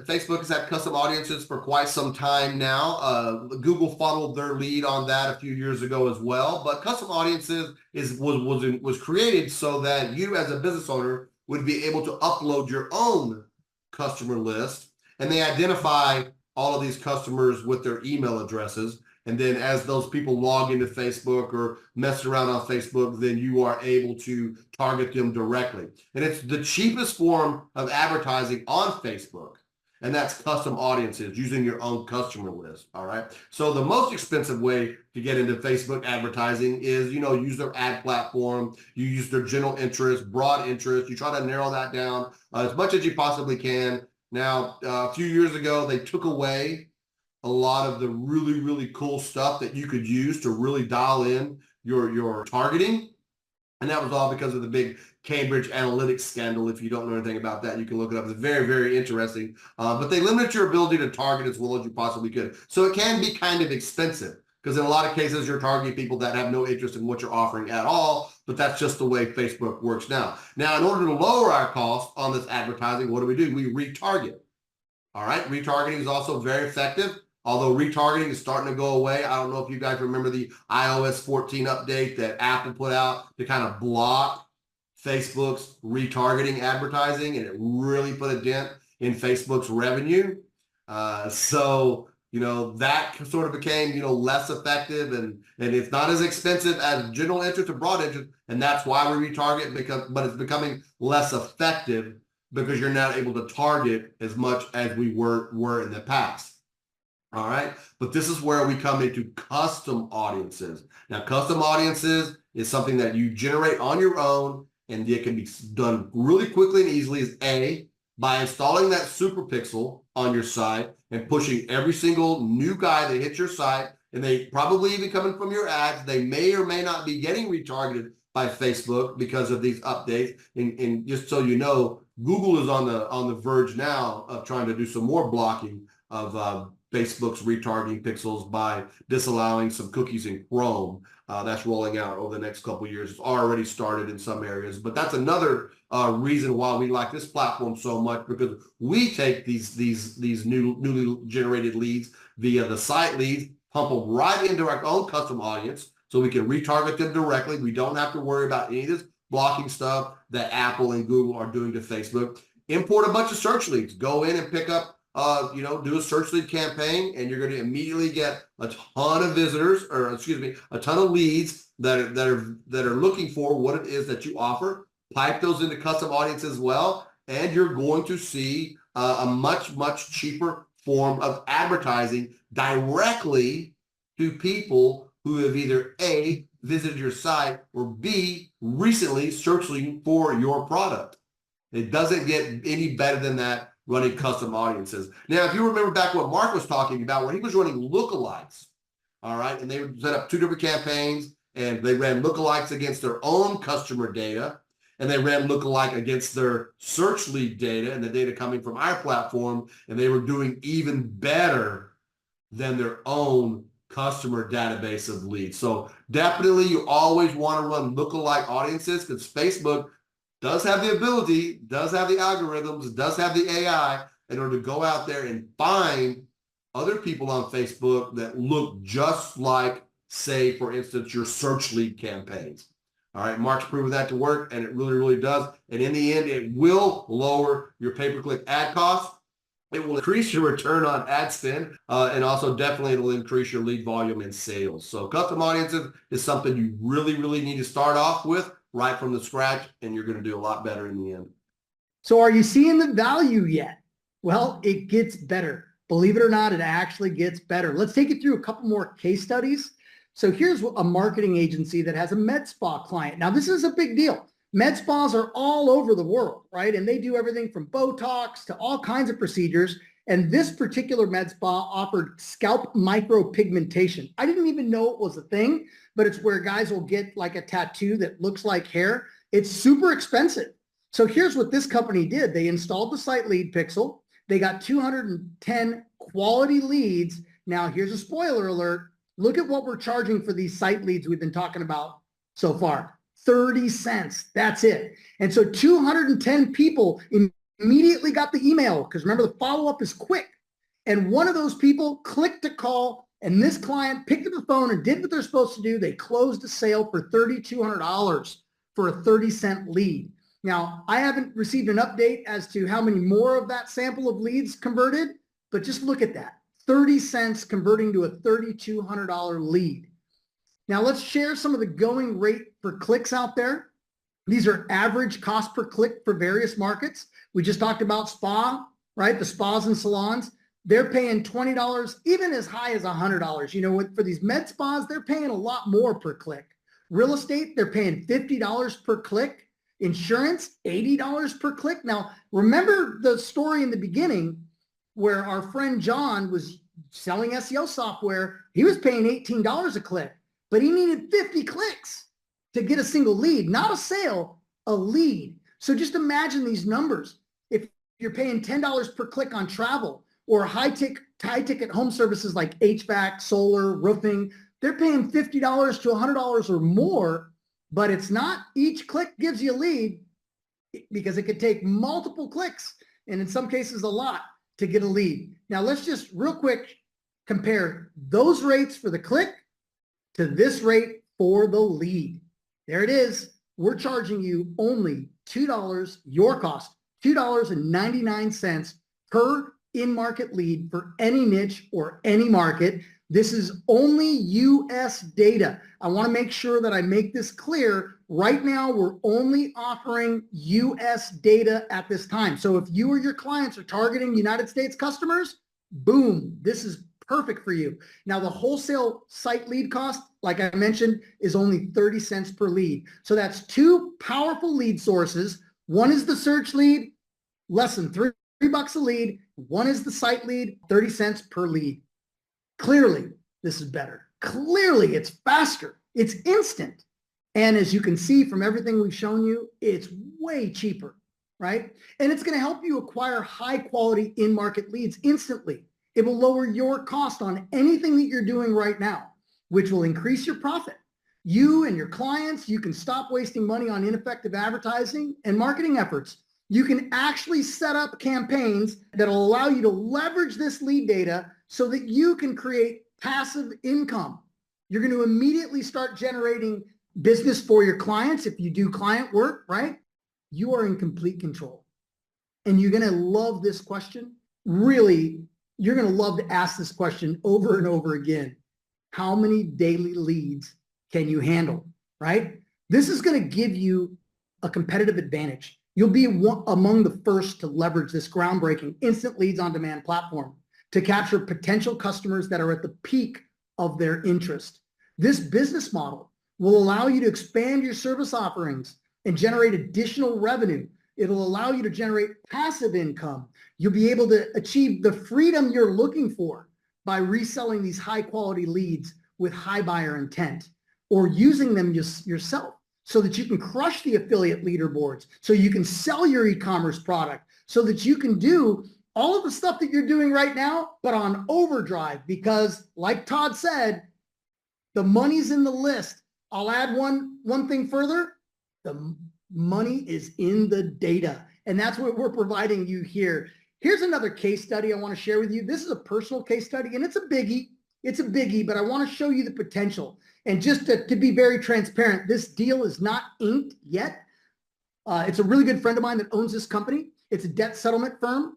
Facebook has had custom audiences for quite some time now. Google followed their lead on that a few years ago as well. But custom audiences was created so that you as a business owner would be able to upload your own customer list, and they identify all of these customers with their email addresses. And then as those people log into Facebook or mess around on Facebook, then you are able to target them directly. And it's the cheapest form of advertising on Facebook. And that's custom audiences, using your own customer list. All right. So the most expensive way to get into Facebook advertising is, use their ad platform. You use their general interest, broad interest. You try to narrow that down as much as you possibly can. Now, a few years ago, they took away a lot of the really, really cool stuff that you could use to really dial in your targeting. And that was all because of the big Cambridge Analytics scandal. If you don't know anything about that, you can look it up. It's very, very interesting. But they limited your ability to target as well as you possibly could. So it can be kind of expensive because in a lot of cases, you're targeting people that have no interest in what you're offering at all. But that's just the way Facebook works now. Now, in order to lower our cost on this advertising, what do? We retarget. All right. Retargeting is also very effective. Although retargeting is starting to go away. I don't know if you guys remember the iOS 14 update that Apple put out to kind of block Facebook's retargeting advertising, and it really put a dent in Facebook's revenue. So, that sort of became, less effective, and it's not as expensive as general interest or broad interest, and that's why we retarget, but it's becoming less effective because you're not able to target as much as we were in the past. All right. But this is where we come into custom audiences. Now, custom audiences is something that you generate on your own, and it can be done really quickly and easily by installing that super pixel on your site and pushing every single new guy that hits your site, and they probably even coming from your ads. They may or may not be getting retargeted by Facebook because of these updates. And just so you know, Google is on the verge now of trying to do some more blocking of Facebook's retargeting pixels by disallowing some cookies in Chrome. That's rolling out over the next couple of years. It's already started in some areas, but that's another reason why we like this platform so much, because we take these newly generated leads via the site leads, pump them right into our own custom audience, so we can retarget them directly. We don't have to worry about any of this blocking stuff that Apple and Google are doing to Facebook. Import a bunch of search leads. Go in and pick up do a search lead campaign, and you're going to immediately get a ton of visitors, a ton of leads that are looking for what it is that you offer. Pipe those into custom audience as well, and you're going to see a much, much cheaper form of advertising directly to people who have either A, visited your site, or B, recently searching for your product. It doesn't get any better than that running custom audiences. Now, if you remember back what Mark was talking about, when he was running lookalikes, all right, and they would set up two different campaigns, and they ran lookalikes against their own customer data, and they ran lookalike against their search lead data and the data coming from our platform, and they were doing even better than their own customer database of leads. So definitely you always want to run lookalike audiences, because Facebook does have the ability, does have the algorithms, does have the AI in order to go out there and find other people on Facebook that look just like, say, for instance, your search lead campaigns. All right, Mark's proven that to work, and it really, really does. And in the end, it will lower your pay-per-click ad costs. It will increase your return on ad spend, and also definitely it'll increase your lead volume and sales. So custom audiences is something you really, really need to start off with right from the scratch, and you're going to do a lot better in the end. So are you seeing the value yet? Well, it gets better. Believe it or not, it actually gets better. Let's take you through a couple more case studies. So here's a marketing agency that has a med spa client. Now, this is a big deal. Med spas are all over the world, right? And they do everything from Botox to all kinds of procedures. And this particular med spa offered scalp micropigmentation. I didn't even know it was a thing, but it's where guys will get like a tattoo that looks like hair. It's super expensive. So here's what this company did. They installed the site lead pixel. They got 210 quality leads. Now, here's a spoiler alert. Look at what we're charging for these site leads we've been talking about so far. 30 cents. That's it. And so 210 people immediately got the email, because remember, the follow-up is quick. And one of those people clicked to call, and this client picked up the phone and did what they're supposed to do. They closed a sale for $3,200 for a 30-cent lead. Now, I haven't received an update as to how many more of that sample of leads converted, but just look at that. 30 cents converting to a $3,200 lead. Now, let's share some of the going rate for clicks out there. These are average cost per click for various markets. We just talked about spa, right? The spas and salons, they're paying $20, even as high as $100. You know what? For these med spas, they're paying a lot more per click. Real estate, they're paying $50 per click. Insurance, $80 per click. Now, remember the story in the beginning where our friend John was selling SEO software. He was paying $18 a click, but he needed 50 clicks. to get a single lead, not a sale, a lead. So just imagine these numbers. If you're paying $10 per click on travel or high ticket home services like HVAC, solar, roofing, they're paying $50 to $100 or more, but it's not each click gives you a lead, because it could take multiple clicks and in some cases a lot to get a lead. Now let's just real quick compare those rates for the click to this rate for the lead. There it is. We're charging you only $2, your cost, $2.99 per in-market lead for any niche or any market. This is only US data. I want to make sure that I make this clear. Right now, we're only offering US data at this time. So if you or your clients are targeting United States customers, boom, this is perfect for you. Now, the wholesale site lead cost, like I mentioned, is only 30 cents per lead. So that's two powerful lead sources. One is the search lead, less than $3 a lead. One is the site lead, 30 cents per lead. Clearly, this is better. Clearly, it's faster. It's instant. And as you can see from everything we've shown you, it's way cheaper, right? And it's going to help you acquire high quality in-market leads instantly. It will lower your cost on anything that you're doing right now, which will increase your profit. You and your clients, you can stop wasting money on ineffective advertising and marketing efforts. You can actually set up campaigns that will allow you to leverage this lead data so that you can create passive income. You're going to immediately start generating business for your clients if you do client work, right? You are in complete control. And you're going to love this question. Really, you're going to love to ask this question over and over again. How many daily leads can you handle, right? This is going to give you a competitive advantage. You'll be among the first to leverage this groundbreaking instant leads on demand platform to capture potential customers that are at the peak of their interest. This business model will allow you to expand your service offerings and generate additional revenue. It'll allow you to generate passive income. You'll be able to achieve the freedom you're looking for by reselling these high quality leads with high buyer intent, or using them yourself so that you can crush the affiliate leaderboards, so you can sell your e-commerce product, so that you can do all of the stuff that you're doing right now, but on overdrive, because like Todd said, the money's in the list. I'll add one thing further. The money is in the data, and that's what we're providing you here. Here's another case study I want to share with you. This is a personal case study, and it's a biggie. It's a biggie, but I want to show you the potential. And just to be very transparent, this deal is not inked yet. It's a really good friend of mine that owns this company. It's a debt settlement firm.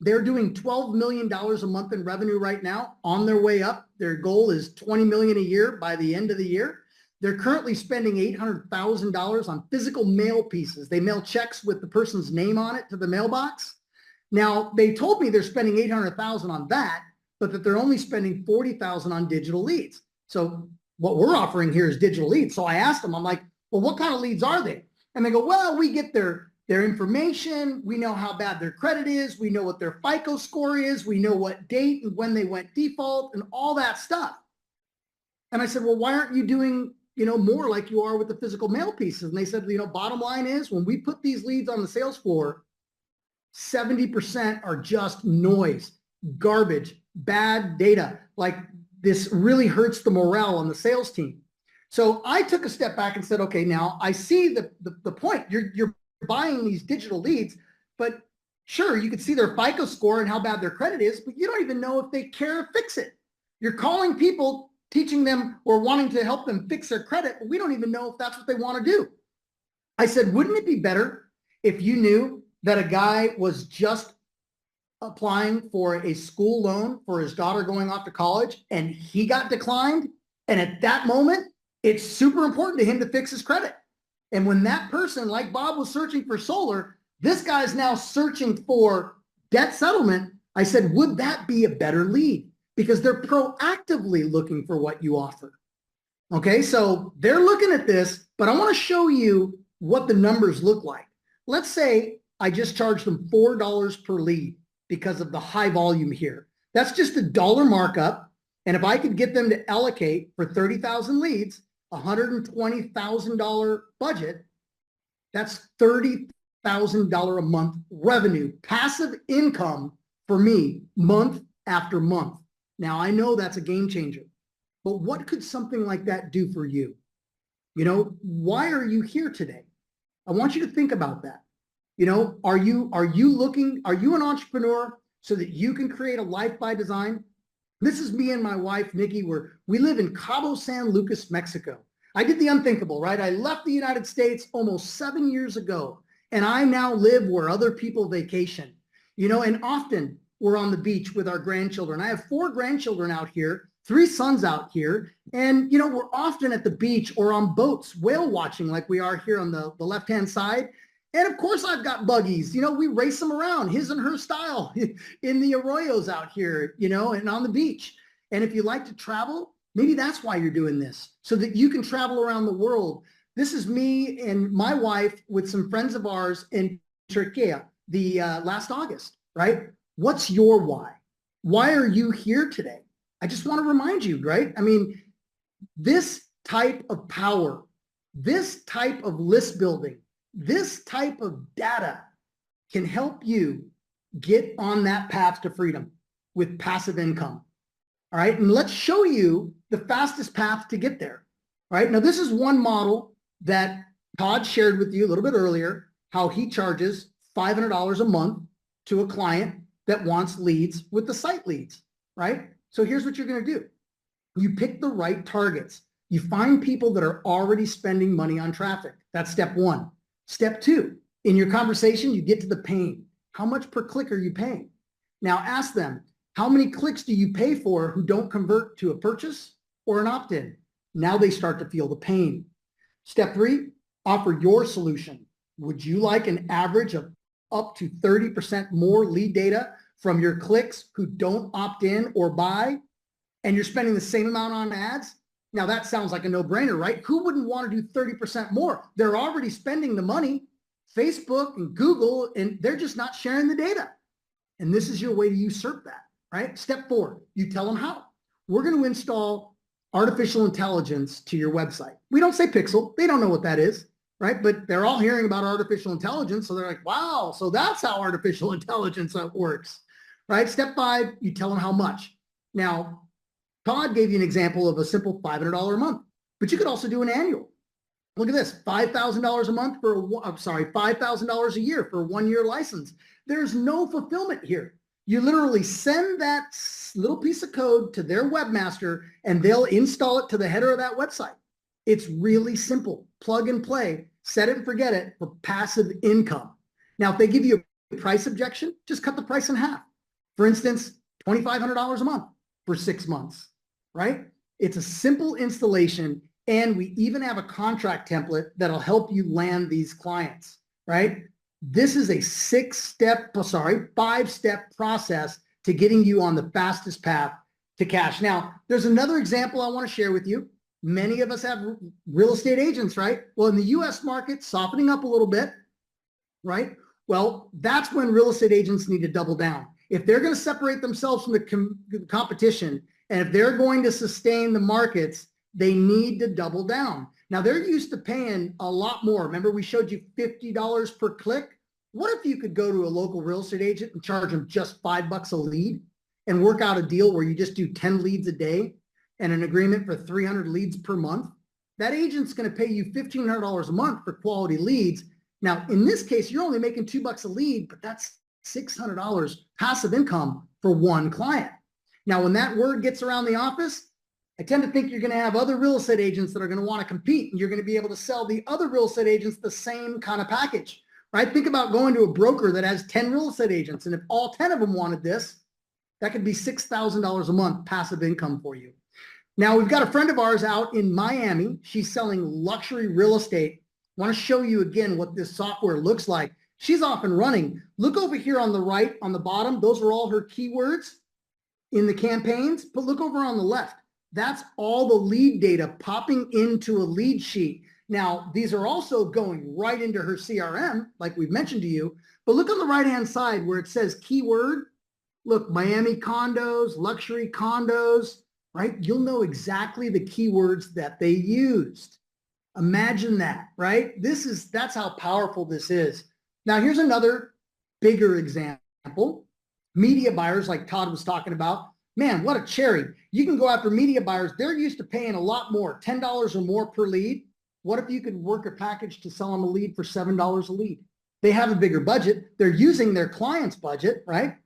They're doing $12 million a month in revenue right now, on their way up. Their goal is $20 million a year by the end of the year. They're currently spending $800,000 on physical mail pieces. They mail checks with the person's name on it to the mailbox. Now, they told me they're spending $800,000 on that, but that they're only spending $40,000 on digital leads. So what we're offering here is digital leads. So I asked them, I'm like, well, what kind of leads are they? And they go, well, we get their information. We know how bad their credit is. We know what their FICO score is. We know what date and when they went default and all that stuff. And I said, well, why aren't you doing, more like you are with the physical mail pieces? And they said, bottom line is when we put these leads on the sales floor, 70% are just noise, garbage, bad data. Like, this really hurts the morale on the sales team. So I took a step back and said, okay, now I see the point. You're buying these digital leads, but sure, you can see their FICO score and how bad their credit is, but you don't even know if they care to fix it. You're calling people, teaching them or wanting to help them fix their credit, but we don't even know if that's what they want to do. I said, wouldn't it be better if you knew that a guy was just applying for a school loan for his daughter going off to college and he got declined? And at that moment, it's super important to him to fix his credit. And when that person, like Bob, was searching for solar, this guy's now searching for debt settlement. I said, would that be a better lead? Because they're proactively looking for what you offer. Okay, so they're looking at this, but I want to show you what the numbers look like. Let's say I just charged them $4 per lead because of the high volume here. That's just a dollar markup. And if I could get them to allocate for 30,000 leads, $120,000 budget, that's $30,000 a month revenue, passive income for me month after month. Now, I know that's a game changer, but what could something like that do for you? You know, why are you here today? I want you to think about that. You know, are you an entrepreneur so that you can create a life by design? This is me and my wife, Nikki, where we live in Cabo San Lucas, Mexico. I did the unthinkable, right? I left the United States almost 7 years ago, and I now live where other people vacation, you know, and often we're on the beach with our grandchildren. I have 4 grandchildren out here, 3 sons out here, and, you know, we're often at the beach or on boats, whale watching like we are here on the left-hand side. And of course, I've got buggies. You know, we race them around, his and her style, in the arroyos out here, you know, and on the beach. And if you like to travel, maybe that's why you're doing this, so that you can travel around the world. This is me and my wife with some friends of ours in Turkey the last August, right? What's your why? Why are you here today? I just want to remind you, right? I mean, this type of power, this type of list building, this type of data can help you get on that path to freedom with passive income. All right. And let's show you the fastest path to get there. All right. Now, this is one model that Todd shared with you a little bit earlier, how he charges $500 a month to a client that wants leads with the site leads. Right. So here's what you're going to do. You pick the right targets. You find people that are already spending money on traffic. That's step 1. Step 2, in your conversation, you get to the pain. How much per click are you paying? Now ask them, how many clicks do you pay for who don't convert to a purchase or an opt-in? Now they start to feel the pain. Step 3, offer your solution. Would you like an average of up to 30% more lead data from your clicks who don't opt in or buy, and you're spending the same amount on ads? Now that sounds like a no-brainer, right? Who wouldn't want to do 30% more? They're already spending the money, Facebook and Google, and they're just not sharing the data. And this is your way to usurp that, right? Step 4, you tell them how. We're going to install artificial intelligence to your website. We don't say pixel. They don't know what that is, right? But they're all hearing about artificial intelligence. So they're like, wow, so that's how artificial intelligence works, right? Step 5, you tell them how much. Now, Todd gave you an example of a simple $500 a month, but you could also do an annual. Look at this, $5,000 a month for $5,000 a year for a 1-year license. There's no fulfillment here. You literally send that little piece of code to their webmaster and they'll install it to the header of that website. It's really simple, plug and play, set it and forget it for passive income. Now, if they give you a price objection, just cut the price in half. For instance, $2,500 a month for 6 months. Right? It's a simple installation, and we even have a contract template that'll help you land these clients, right? This is a 5-step process to getting you on the fastest path to cash. Now, there's another example I want to share with you. Many of us have real estate agents, right? Well, in the US market, softening up a little bit, right? Well, that's when real estate agents need to double down. If they're going to separate themselves from the competition, and if they're going to sustain the markets, they need to double down. Now, they're used to paying a lot more. Remember, we showed you $50 per click. What if you could go to a local real estate agent and charge them just $5 a lead and work out a deal where you just do 10 leads a day and an agreement for 300 leads per month? That agent's going to pay you $1,500 a month for quality leads. Now, in this case, you're only making $2 a lead, but that's $600 passive income for one client. Now, when that word gets around the office, I tend to think you're going to have other real estate agents that are going to want to compete, and you're going to be able to sell the other real estate agents the same kind of package, right? Think about going to a broker that has 10 real estate agents, and if all 10 of them wanted this, that could be $6,000 a month passive income for you. Now, we've got a friend of ours out in Miami. She's selling luxury real estate. I want to show you again what this software looks like. She's off and running. Look over here on the right, on the bottom. Those are all her keywords in the campaigns, but look over on the left. That's all the lead data popping into a lead sheet. Now, these are also going right into her CRM, like we've mentioned to you, but look on the right-hand side where it says keyword. Look, Miami condos, luxury condos, right? You'll know exactly the keywords that they used. Imagine that, right? That's how powerful this is. Now, here's another bigger example. Media buyers, like Todd was talking about, man, what a cherry. You can go after media buyers. They're used to paying a lot more, $10 or more per lead. What if you could work a package to sell them a lead for $7 a lead? They have a bigger budget. They're using their client's budget, right?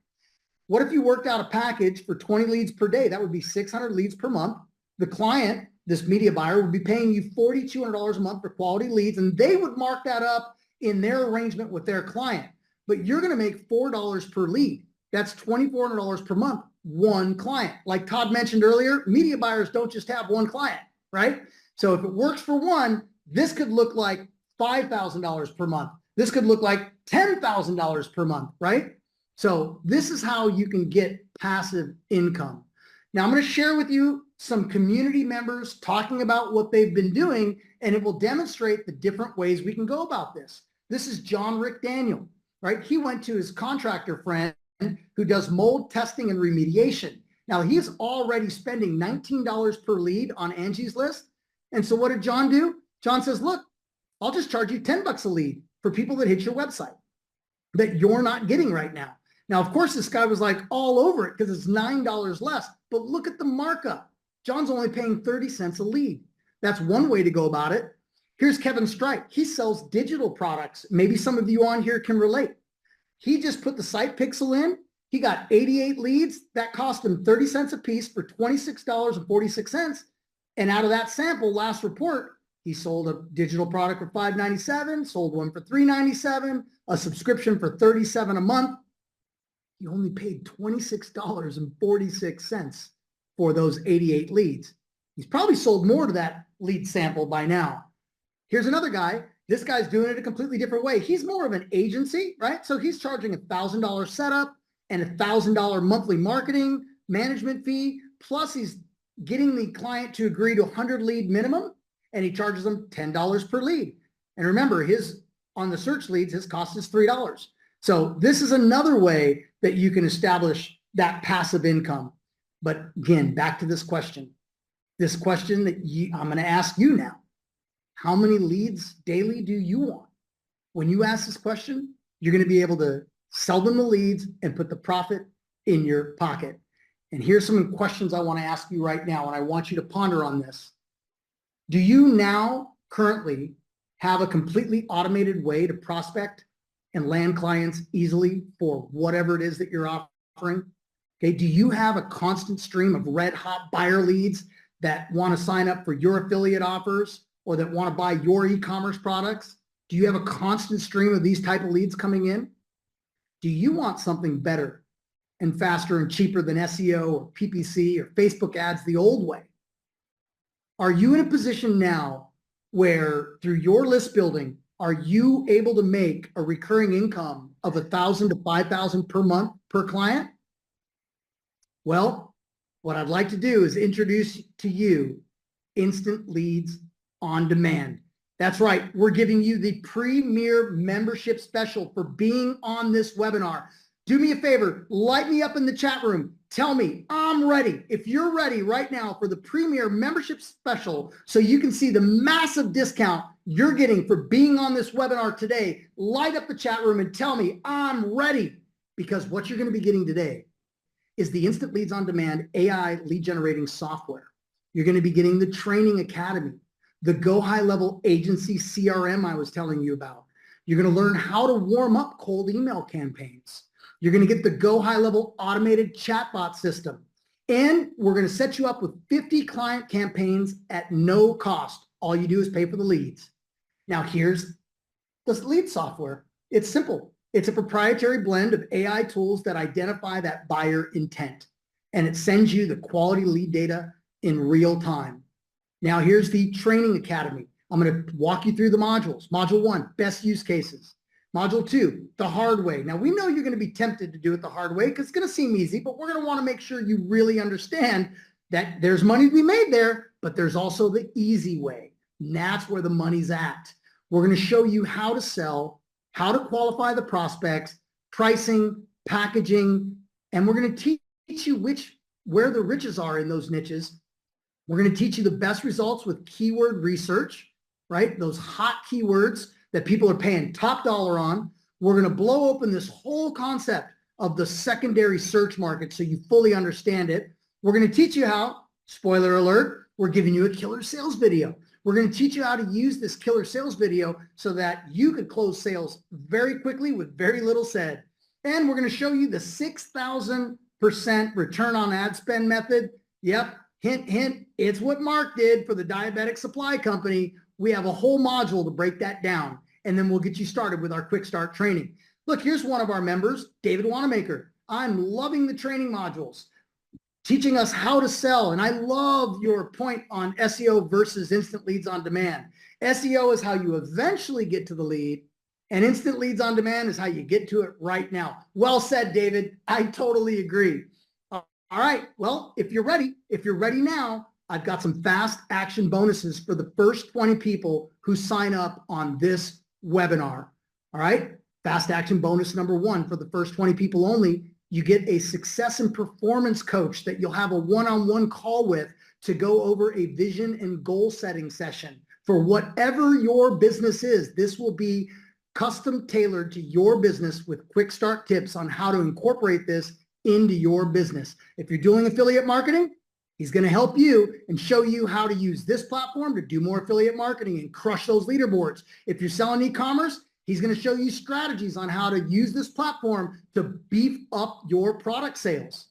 What if you worked out a package for 20 leads per day? That would be 600 leads per month. The client, this media buyer, would be paying you $4,200 a month for quality leads, and they would mark that up in their arrangement with their client. But you're going to make $4 per lead. That's $2,400 per month, one client. Like Todd mentioned earlier, media buyers don't just have one client, right? So if it works for one, this could look like $5,000 per month. This could look like $10,000 per month, right? So this is how you can get passive income. Now I'm going to share with you some community members talking about what they've been doing, and it will demonstrate the different ways we can go about this. This is John Rick Daniel, right? He went to his contractor friend who does mold testing and remediation. Now he's already spending $19 per lead on Angie's List. And so what did John do? John says, look, I'll just charge you $10 a lead for people that hit your website that you're not getting right now. Now, of course, this guy was like all over it because it's $9 less, but look at the markup. John's only paying 30 cents a lead. That's one way to go about it. Here's Kevin Strike. He sells digital products. Maybe some of you on here can relate. He just put the site pixel in. He got 88 leads. That cost him 30 cents a piece for $26.46. And out of that sample, last report, he sold a digital product for $5.97, sold one for $3.97, a subscription for $37 a month. He only paid $26.46 for those 88 leads. He's probably sold more to that lead sample by now. Here's another guy. This guy's doing it a completely different way. He's more of an agency, right? So he's charging a $1,000 setup and a $1,000 monthly marketing management fee. Plus he's getting the client to agree to 100 lead minimum, and he charges them $10 per lead. And remember, on the search leads, his cost is $3. So this is another way that you can establish that passive income. But again, back to this question that I'm going to ask you now. How many leads daily do you want? When you ask this question, you're going to be able to sell them the leads and put the profit in your pocket. And here's some questions I want to ask you right now, and I want you to ponder on this. Do you now currently have a completely automated way to prospect and land clients easily for whatever it is that you're offering? Okay, do you have a constant stream of red hot buyer leads that want to sign up for your affiliate offers or that want to buy your e-commerce products? Do you have a constant stream of these type of leads coming in? Do you want something better and faster and cheaper than SEO or PPC or Facebook ads the old way? Are you in a position now where through your list building, are you able to make a recurring income of $1,000 to $5,000 per month per client? Well, what I'd like to do is introduce to you Instant Leads on Demand. That's right. We're giving you the premier membership special for being on this webinar. Do me a favor, light me up in the chat room. Tell me I'm ready. If you're ready right now for the premier membership special so you can see the massive discount you're getting for being on this webinar today, light up the chat room and tell me I'm ready, because what you're going to be getting today is the Instant Leads on Demand AI lead generating software. You're going to be getting the Training Academy, the Go High Level Agency CRM I was telling you about. You're going to learn how to warm up cold email campaigns. You're going to get the Go High Level automated chatbot system. And we're going to set you up with 50 client campaigns at no cost. All you do is pay for the leads. Now here's the lead software. It's simple. It's a proprietary blend of AI tools that identify that buyer intent, and it sends you the quality lead data in real time. Now here's the Training Academy. I'm going to walk you through the modules. Module 1, best use cases. Module 2, the hard way. Now we know you're going to be tempted to do it the hard way because it's going to seem easy, but we're going to want to make sure you really understand that there's money to be made there, but there's also the easy way. And that's where the money's at. We're going to show you how to sell, how to qualify the prospects, pricing, packaging, and we're going to teach you which where the riches are in those niches. We're going to teach you the best results with keyword research, right? Those hot keywords that people are paying top dollar on. We're going to blow open this whole concept of the secondary search market so you fully understand it. We're going to teach you how, spoiler alert, we're giving you a killer sales video. We're going to teach you how to use this killer sales video so that you could close sales very quickly with very little said. And we're going to show you the 6,000% return on ad spend method. Yep, hint, hint, it's what Mark did for the diabetic supply company. We have a whole module to break that down, and then we'll get you started with our quick start training. Look, here's one of our members, David Wanamaker. I'm loving the training modules, teaching us how to sell. And I love your point on SEO versus instant leads on demand. SEO is how you eventually get to the lead, and instant leads on demand is how you get to it right now. Well said, David. I totally agree. All right. Well, if you're ready now, I've got some fast action bonuses for the first 20 people who sign up on this webinar. All right. Fast action bonus number 1 for the first 20 people only. You get a success and performance coach that you'll have a one-on-one call with to go over a vision and goal setting session for whatever your business is. This will be custom tailored to your business with quick start tips on how to incorporate this into your business. If you're doing affiliate marketing, he's going to help you and show you how to use this platform to do more affiliate marketing and crush those leaderboards. If you're selling e-commerce, he's going to show you strategies on how to use this platform to beef up your product sales,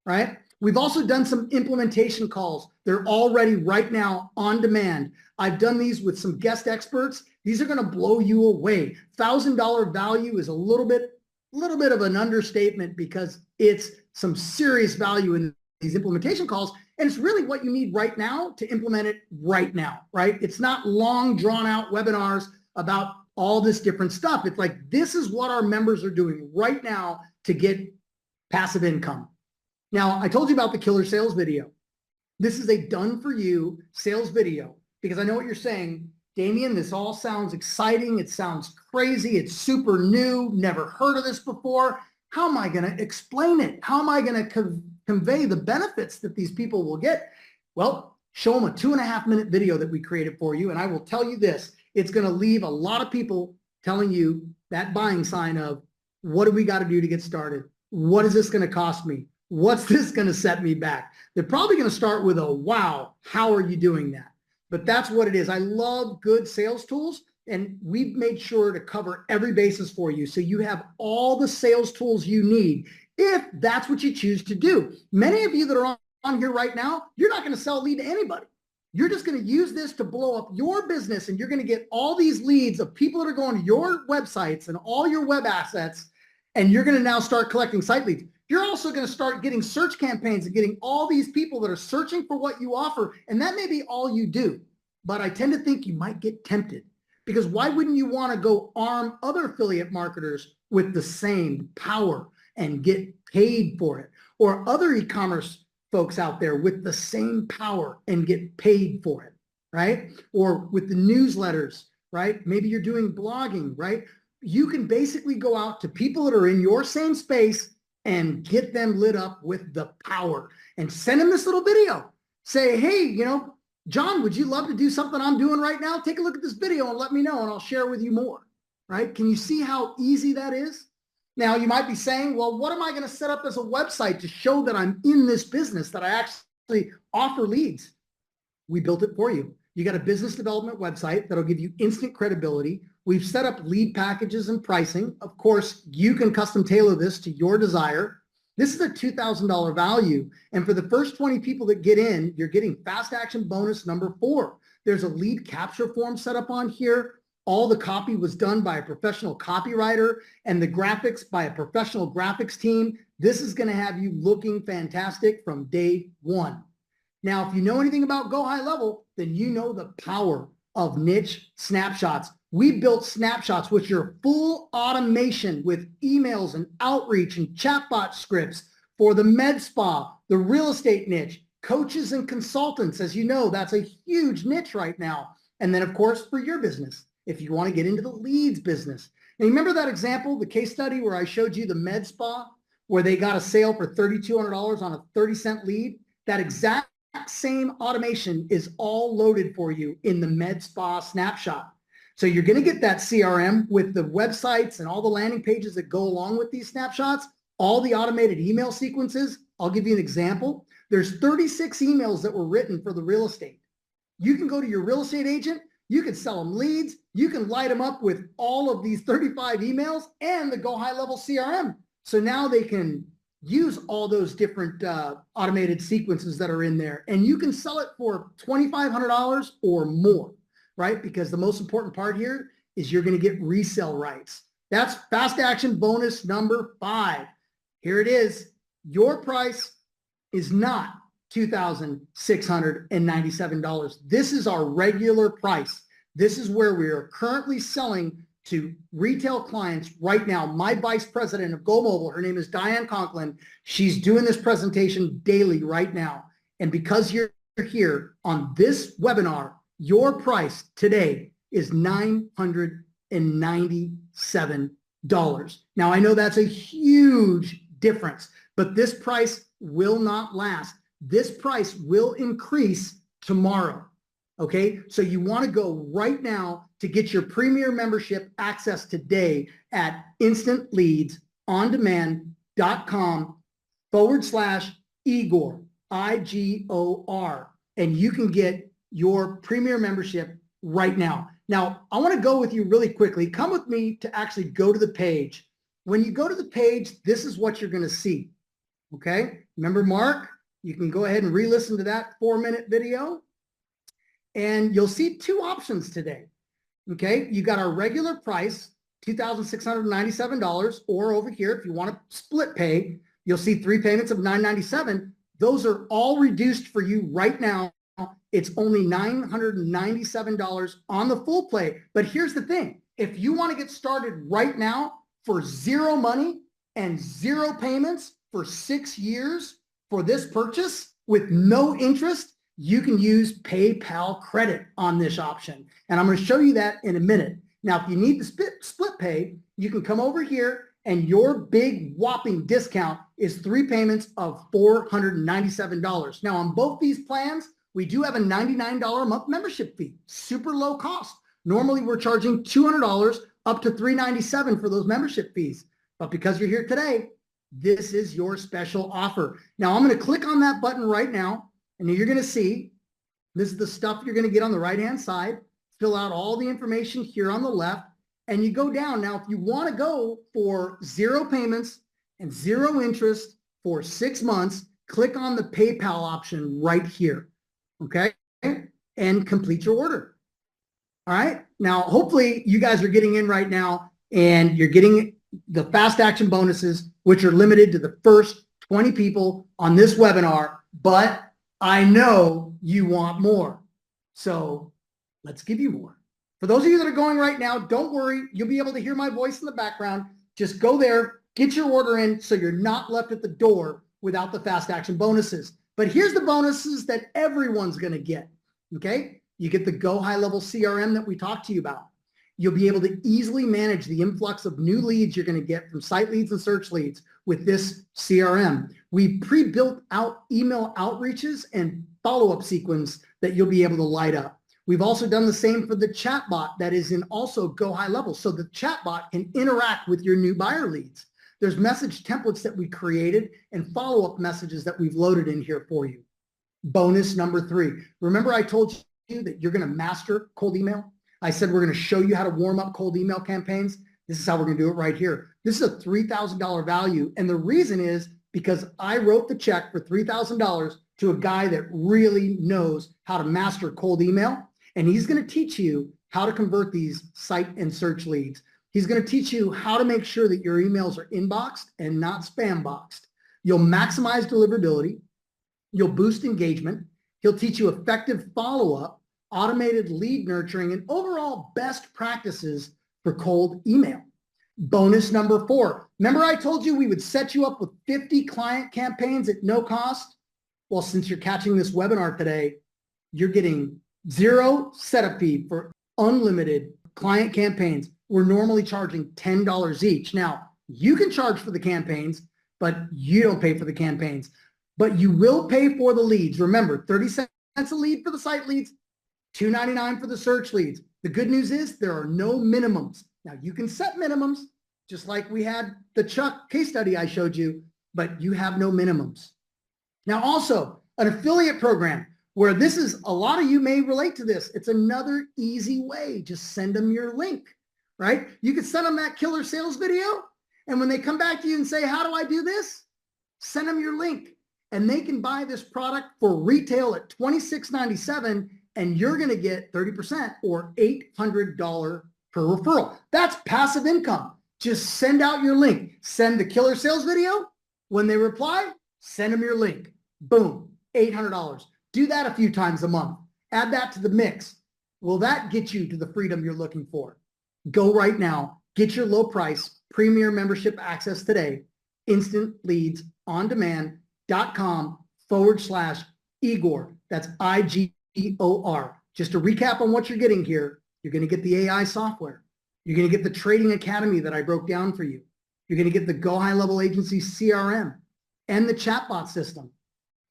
right? We've also done some implementation calls. They're all ready right now on demand. I've done these with some guest experts. These are going to blow you away. $1,000 value is a little bit of an understatement because it's some serious value in these implementation calls. And it's really what you need right now to implement it right now, right? It's not long drawn out webinars about all this different stuff. It's like, this is what our members are doing right now to get passive income. Now, I told you about the killer sales video. This is a done for you sales video because I know what you're saying. Damien, this all sounds exciting. It sounds crazy. It's super new. Never heard of this before. How am I going to explain it? How am I going to convey the benefits that these people will get? Well, show them a 2.5-minute video that we created for you. And I will tell you this, it's going to leave a lot of people telling you that buying sign of, what do we got to do to get started? What is this going to cost me? What's this going to set me back? They're probably going to start with a, wow, how are you doing that? But that's what it is. I love good sales tools, and we've made sure to cover every basis for you. So you have all the sales tools you need if that's what you choose to do. Many of you that are on here right now, you're not going to sell a lead to anybody. You're just going to use this to blow up your business, and you're going to get all these leads of people that are going to your websites and all your web assets, and you're going to now start collecting site leads. You're also going to start getting search campaigns and getting all these people that are searching for what you offer, and that may be all you do. But I tend to think you might get tempted, because why wouldn't you want to go arm other affiliate marketers with the same power and get paid for it, or other e-commerce folks out there with the same power and get paid for it, right? Or with the newsletters, right? Maybe you're doing blogging, right? You can basically go out to people that are in your same space and get them lit up with the power and send them this little video. Say, hey, John, would you love to do something I'm doing right now? Take a look at this video and let me know, and I'll share with you more, right? Can you see how easy that is? Now, you might be saying, well, what am I going to set up as a website to show that I'm in this business, that I actually offer leads? We built it for you. You got a business development website that'll give you instant credibility. We've set up lead packages and pricing. Of course, you can custom tailor this to your desire. This is a $2,000 value. And for the first 20 people that get in, you're getting fast action bonus number 4. There's a lead capture form set up on here. All the copy was done by a professional copywriter and the graphics by a professional graphics team. This is going to have you looking fantastic from day one. Now, if you know anything about Go High Level, then you know the power of niche snapshots. We built snapshots, which are full automation with emails and outreach and chatbot scripts for the med spa, the real estate niche, coaches and consultants. As you know, that's a huge niche right now. And then, of course, for your business, if you want to get into the leads business. Now, remember that example, the case study where I showed you the med spa? where they got a sale for $3,200 on a 30-cent lead, that exact same automation is all loaded for you in the Med Spa snapshot. So you're going to get that CRM with the websites and all the landing pages that go along with these snapshots, all the automated email sequences. I'll give you an example. There's 36 emails that were written for the real estate. You can go to your real estate agent, you can sell them leads, you can light them up with all of these 35 emails and the Go High Level CRM. So now they can use all those different automated sequences that are in there, and you can sell it for $2,500 or more, right? Because the most important part here is you're going to get resale rights. That's fast action bonus number 5. Here it is. Your price is not $2,697. This is our regular price. This is where we are currently selling to retail clients right now. My vice president of Go Mobile, her name is Diane Conklin. She's doing this presentation daily right now. And because you're here on this webinar, your price today is $997. Now, I know that's a huge difference, but this price will not last. This price will increase tomorrow. Okay, so you want to go right now to get your premier membership access today at instantleadsondemand.com/Igor, IGOR, and you can get your premier membership right now. Now, I want to go with you really quickly. Come with me to actually go to the page. When you go to the page, this is what you're going to see. Okay, remember Mark? You can go ahead and re-listen to that 4-minute video. And you'll see 2 options today. Okay, you got our regular price, $2,697, or over here, if you want to split pay, you'll see 3 payments of $997. Those are all reduced for you right now. It's only $997 on the full play. But here's the thing. If you want to get started right now for 0 money and 0 payments for 6 years for this purchase with no interest, you can use PayPal credit on this option. And I'm going to show you that in a minute. Now, if you need the split pay, you can come over here and your big whopping discount is 3 payments of $497. Now, on both these plans, we do have a $99 a month membership fee, super low cost. Normally, we're charging $200 up to $397 for those membership fees. But because you're here today, this is your special offer. Now, I'm going to click on that button right now. And you're going to see, this is the stuff you're going to get on the right-hand side. Fill out all the information here on the left, and you go down. Now, if you want to go for 0 payments and 0 interest for 6 months, click on the PayPal option right here, okay? And complete your order. All right? Now, hopefully you guys are getting in right now, and you're getting the fast action bonuses, which are limited to the first 20 people on this webinar, but I know you want more. So let's give you more. For those of you that are going right now, don't worry. You'll be able to hear my voice in the background. Just go there, get your order in so you're not left at the door without the fast action bonuses. But here's the bonuses that everyone's going to get. Okay? You get the Go High Level CRM that we talked to you about. You'll be able to easily manage the influx of new leads you're going to get from site leads and search leads with this CRM. We pre-built out email outreaches and follow-up sequence that you'll be able to light up. We've also done the same for the chatbot that is in also Go High Level. So the chatbot can interact with your new buyer leads. There's message templates that we created and follow-up messages that we've loaded in here for you. Bonus number 3. Remember I told you that you're going to master cold email? I said we're going to show you how to warm up cold email campaigns. This is how we're going to do it right here. This is a $3,000 value. And the reason is because I wrote the check for $3,000 to a guy that really knows how to master cold email. And he's going to teach you how to convert these site and search leads. He's going to teach you how to make sure that your emails are inboxed and not spam boxed. You'll maximize deliverability. You'll boost engagement. He'll teach you effective follow-up, automated lead nurturing, and overall best practices for cold email. Bonus number 4. Remember I told you we would set you up with 50 client campaigns at no cost? Well, since you're catching this webinar today, you're getting 0 setup fee for unlimited client campaigns. We're normally charging $10 each. Now, you can charge for the campaigns. but you don't pay for the campaigns. But you will pay for the leads. Remember, 30 cents a lead for the site leads, $2.99 for the search leads. The good news is there are no minimums. Now, you can set minimums, just like we had the Chuck case study I showed you, but you have no minimums. Now, also, an affiliate program where this is, a lot of you may relate to this. It's another easy way. Just send them your link, right? You could send them that killer sales video, and when they come back to you and say, how do I do this? Send them your link, and they can buy this product for retail at $26.97, and you're going to get 30% or $800 per referral. That's passive income. Just send out your link. Send the killer sales video. When they reply, send them your link. Boom, $800. Do that a few times a month. Add that to the mix. Will that get you to the freedom you're looking for? Go right now. Get your low price premier membership access today. instantleadsondemand.com/Igor. That's IGOR. Just to recap on what you're getting here, you're going to get the AI software. You're going to get the trading academy that I broke down for you. You're going to get the Go High Level Agency CRM and the chatbot system.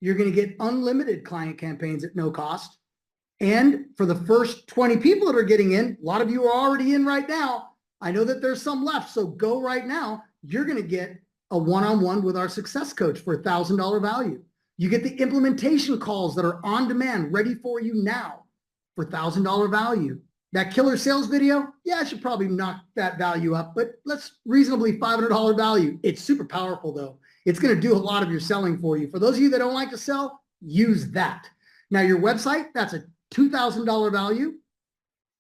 You're going to get unlimited client campaigns at no cost. And for the first 20 people that are getting in, a lot of you are already in right now. I know that there's some left, so go right now. You're going to get a one-on-one with our success coach for $1,000 value. You get the implementation calls that are on demand, ready for you now for $1,000 value. That killer sales video, yeah, I should probably knock that value up, but let's reasonably $500 value. It's super powerful though. It's going to do a lot of your selling for you. For those of you that don't like to sell, use that. Now your website, that's a $2,000 value.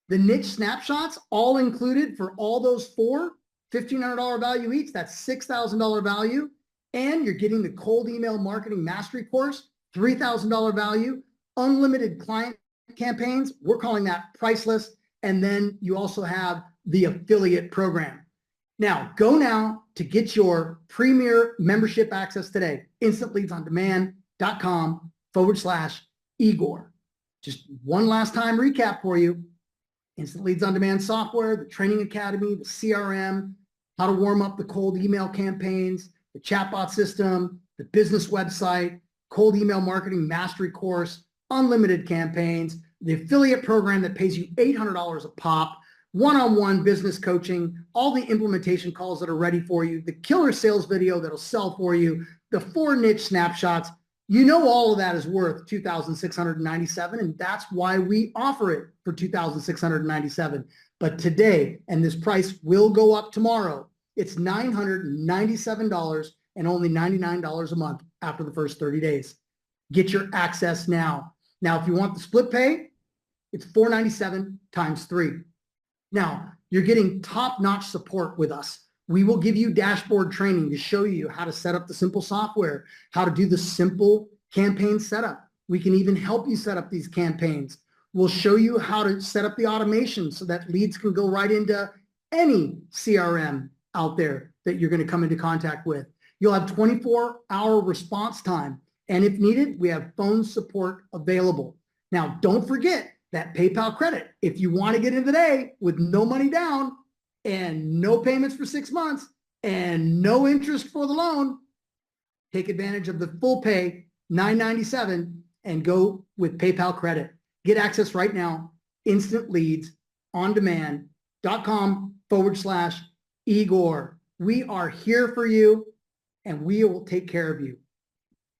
The niche snapshots, all included for all those four, $1,500 value each. That's $6,000 value. And you're getting the cold email marketing mastery course, $3,000 value, unlimited client campaigns. We're calling that priceless. And then you also have the affiliate program. Now, go now to get your premier membership access today. instantleadsondemand.com/Igor. Just one last time recap for you. Instant Leads on Demand software, the training academy, the CRM, how to warm up the cold email campaigns, the chatbot system, the business website, cold email marketing mastery course, unlimited campaigns, the affiliate program that pays you $800 a pop, one-on-one business coaching, all the implementation calls that are ready for you, the killer sales video that'll sell for you, the 4 niche snapshots. You know all of that is worth $2,697, and that's why we offer it for $2,697. But today, and this price will go up tomorrow, it's $997 and only $99 a month after the first 30 days. Get your access now. Now, if you want the split pay, it's $497 times 3. Now, you're getting top-notch support with us. We will give you dashboard training to show you how to set up the simple software, how to do the simple campaign setup. We can even help you set up these campaigns. We'll show you how to set up the automation so that leads can go right into any CRM out there that you're going to come into contact with. You'll have 24-hour response time. And if needed, we have phone support available. Now, don't forget that PayPal credit. If you want to get in today with no money down and no payments for 6 months and no interest for the loan, take advantage of the full pay, $997, and go with PayPal credit. Get access right now, instantleadsondemand.com/Igor. We are here for you and we will take care of you.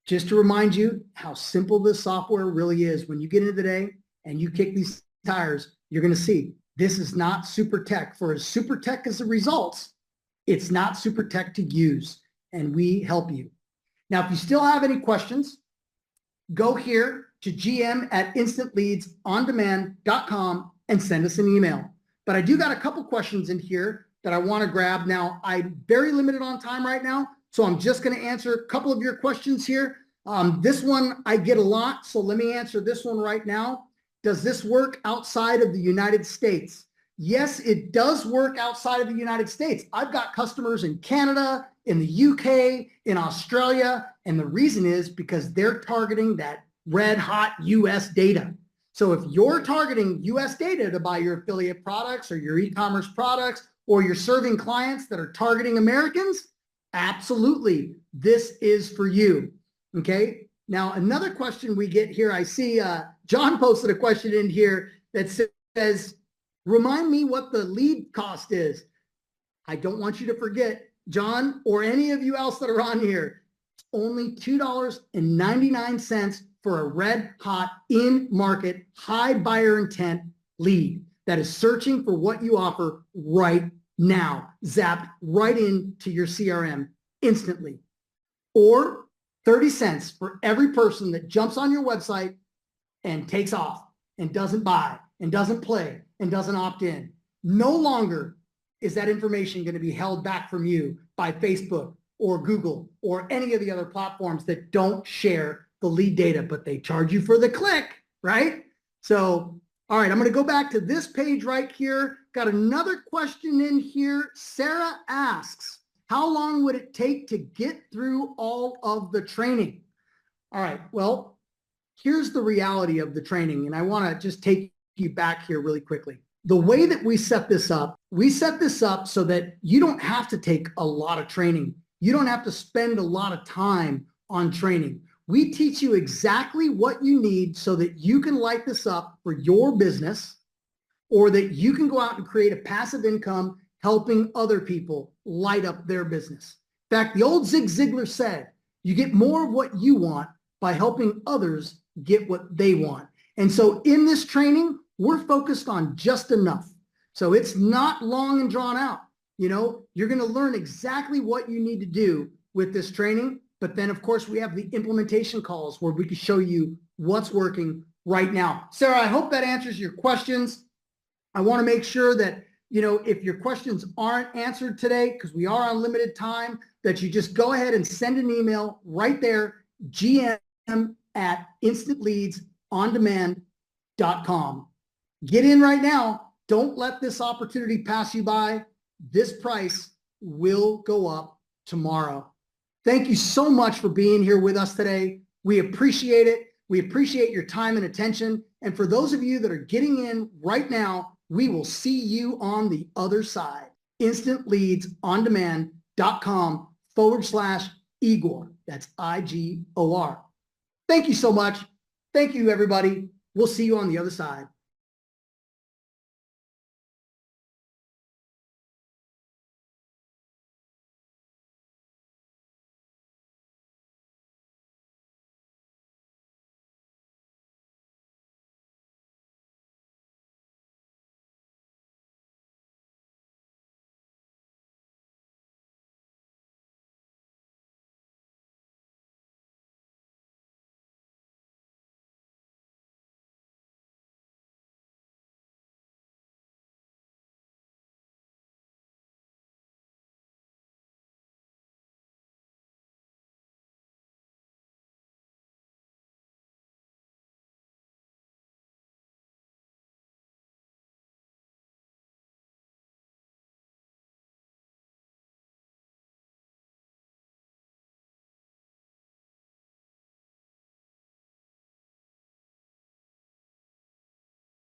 Just to remind you how simple this software really is. When you get into the day and you kick these tires, you're going to see this is not super tech. For as super tech as the results, it's not super tech to use, and we help you. Now, if you still have any questions, go here to gm@instantleadsondemand.com and send us an email. But I do got a couple questions in here that I want to grab. Now, I'm very limited on time right now, so I'm just going to answer a couple of your questions here. This one I get a lot, so let me answer this one right now. Does this work outside of the United States? Yes, it does work outside of the United States. I've got customers in Canada, in the UK, in Australia, and the reason is because they're targeting that red hot US data. So if you're targeting US data to buy your affiliate products or your e-commerce products, or you're serving clients that are targeting Americans, absolutely. this is for you. Okay. Now, another question we get here, I see John posted a question in here that says, remind me what the lead cost is. I don't want you to forget, John, or any of you else that are on here, it's only $2.99 for a red hot in market, high buyer intent lead that is searching for what you offer right now, zapped right into your CRM instantly. Or 30 cents for every person that jumps on your website and takes off and doesn't buy and doesn't play and doesn't opt in. No longer is that information going to be held back from you by Facebook or Google or any of the other platforms that don't share the lead data, but they charge you for the click, right? So, all right, I'm going to go back to this page right here. Got another question in here. Sarah asks, how long would it take to get through all of the training? All right, well, here's the reality of the training, and I want to just take you back here really quickly. The way that we set this up so that you don't have to take a lot of training. You don't have to spend a lot of time on training. We teach you exactly what you need so that you can light this up for your business, or that you can go out and create a passive income helping other people light up their business. In fact, the old Zig Ziglar said, you get more of what you want by helping others get what they want. And so in this training, we're focused on just enough. So it's not long and drawn out. You know, you're going to learn exactly what you need to do with this training. But then, of course, we have the implementation calls where we can show you what's working right now. Sarah, I hope that answers your questions. I want to make sure that, you know, if your questions aren't answered today, because we are on limited time, that you just go ahead and send an email right there, gm@instantleadsondemand.com. Get in right now. Don't let this opportunity pass you by. This price will go up tomorrow. Thank you so much for being here with us today. We appreciate it. We appreciate your time and attention. And for those of you that are getting in right now, we will see you on the other side. instantleadsondemand.com/Igor. That's IGOR. Thank you so much. Thank you, everybody. We'll see you on the other side.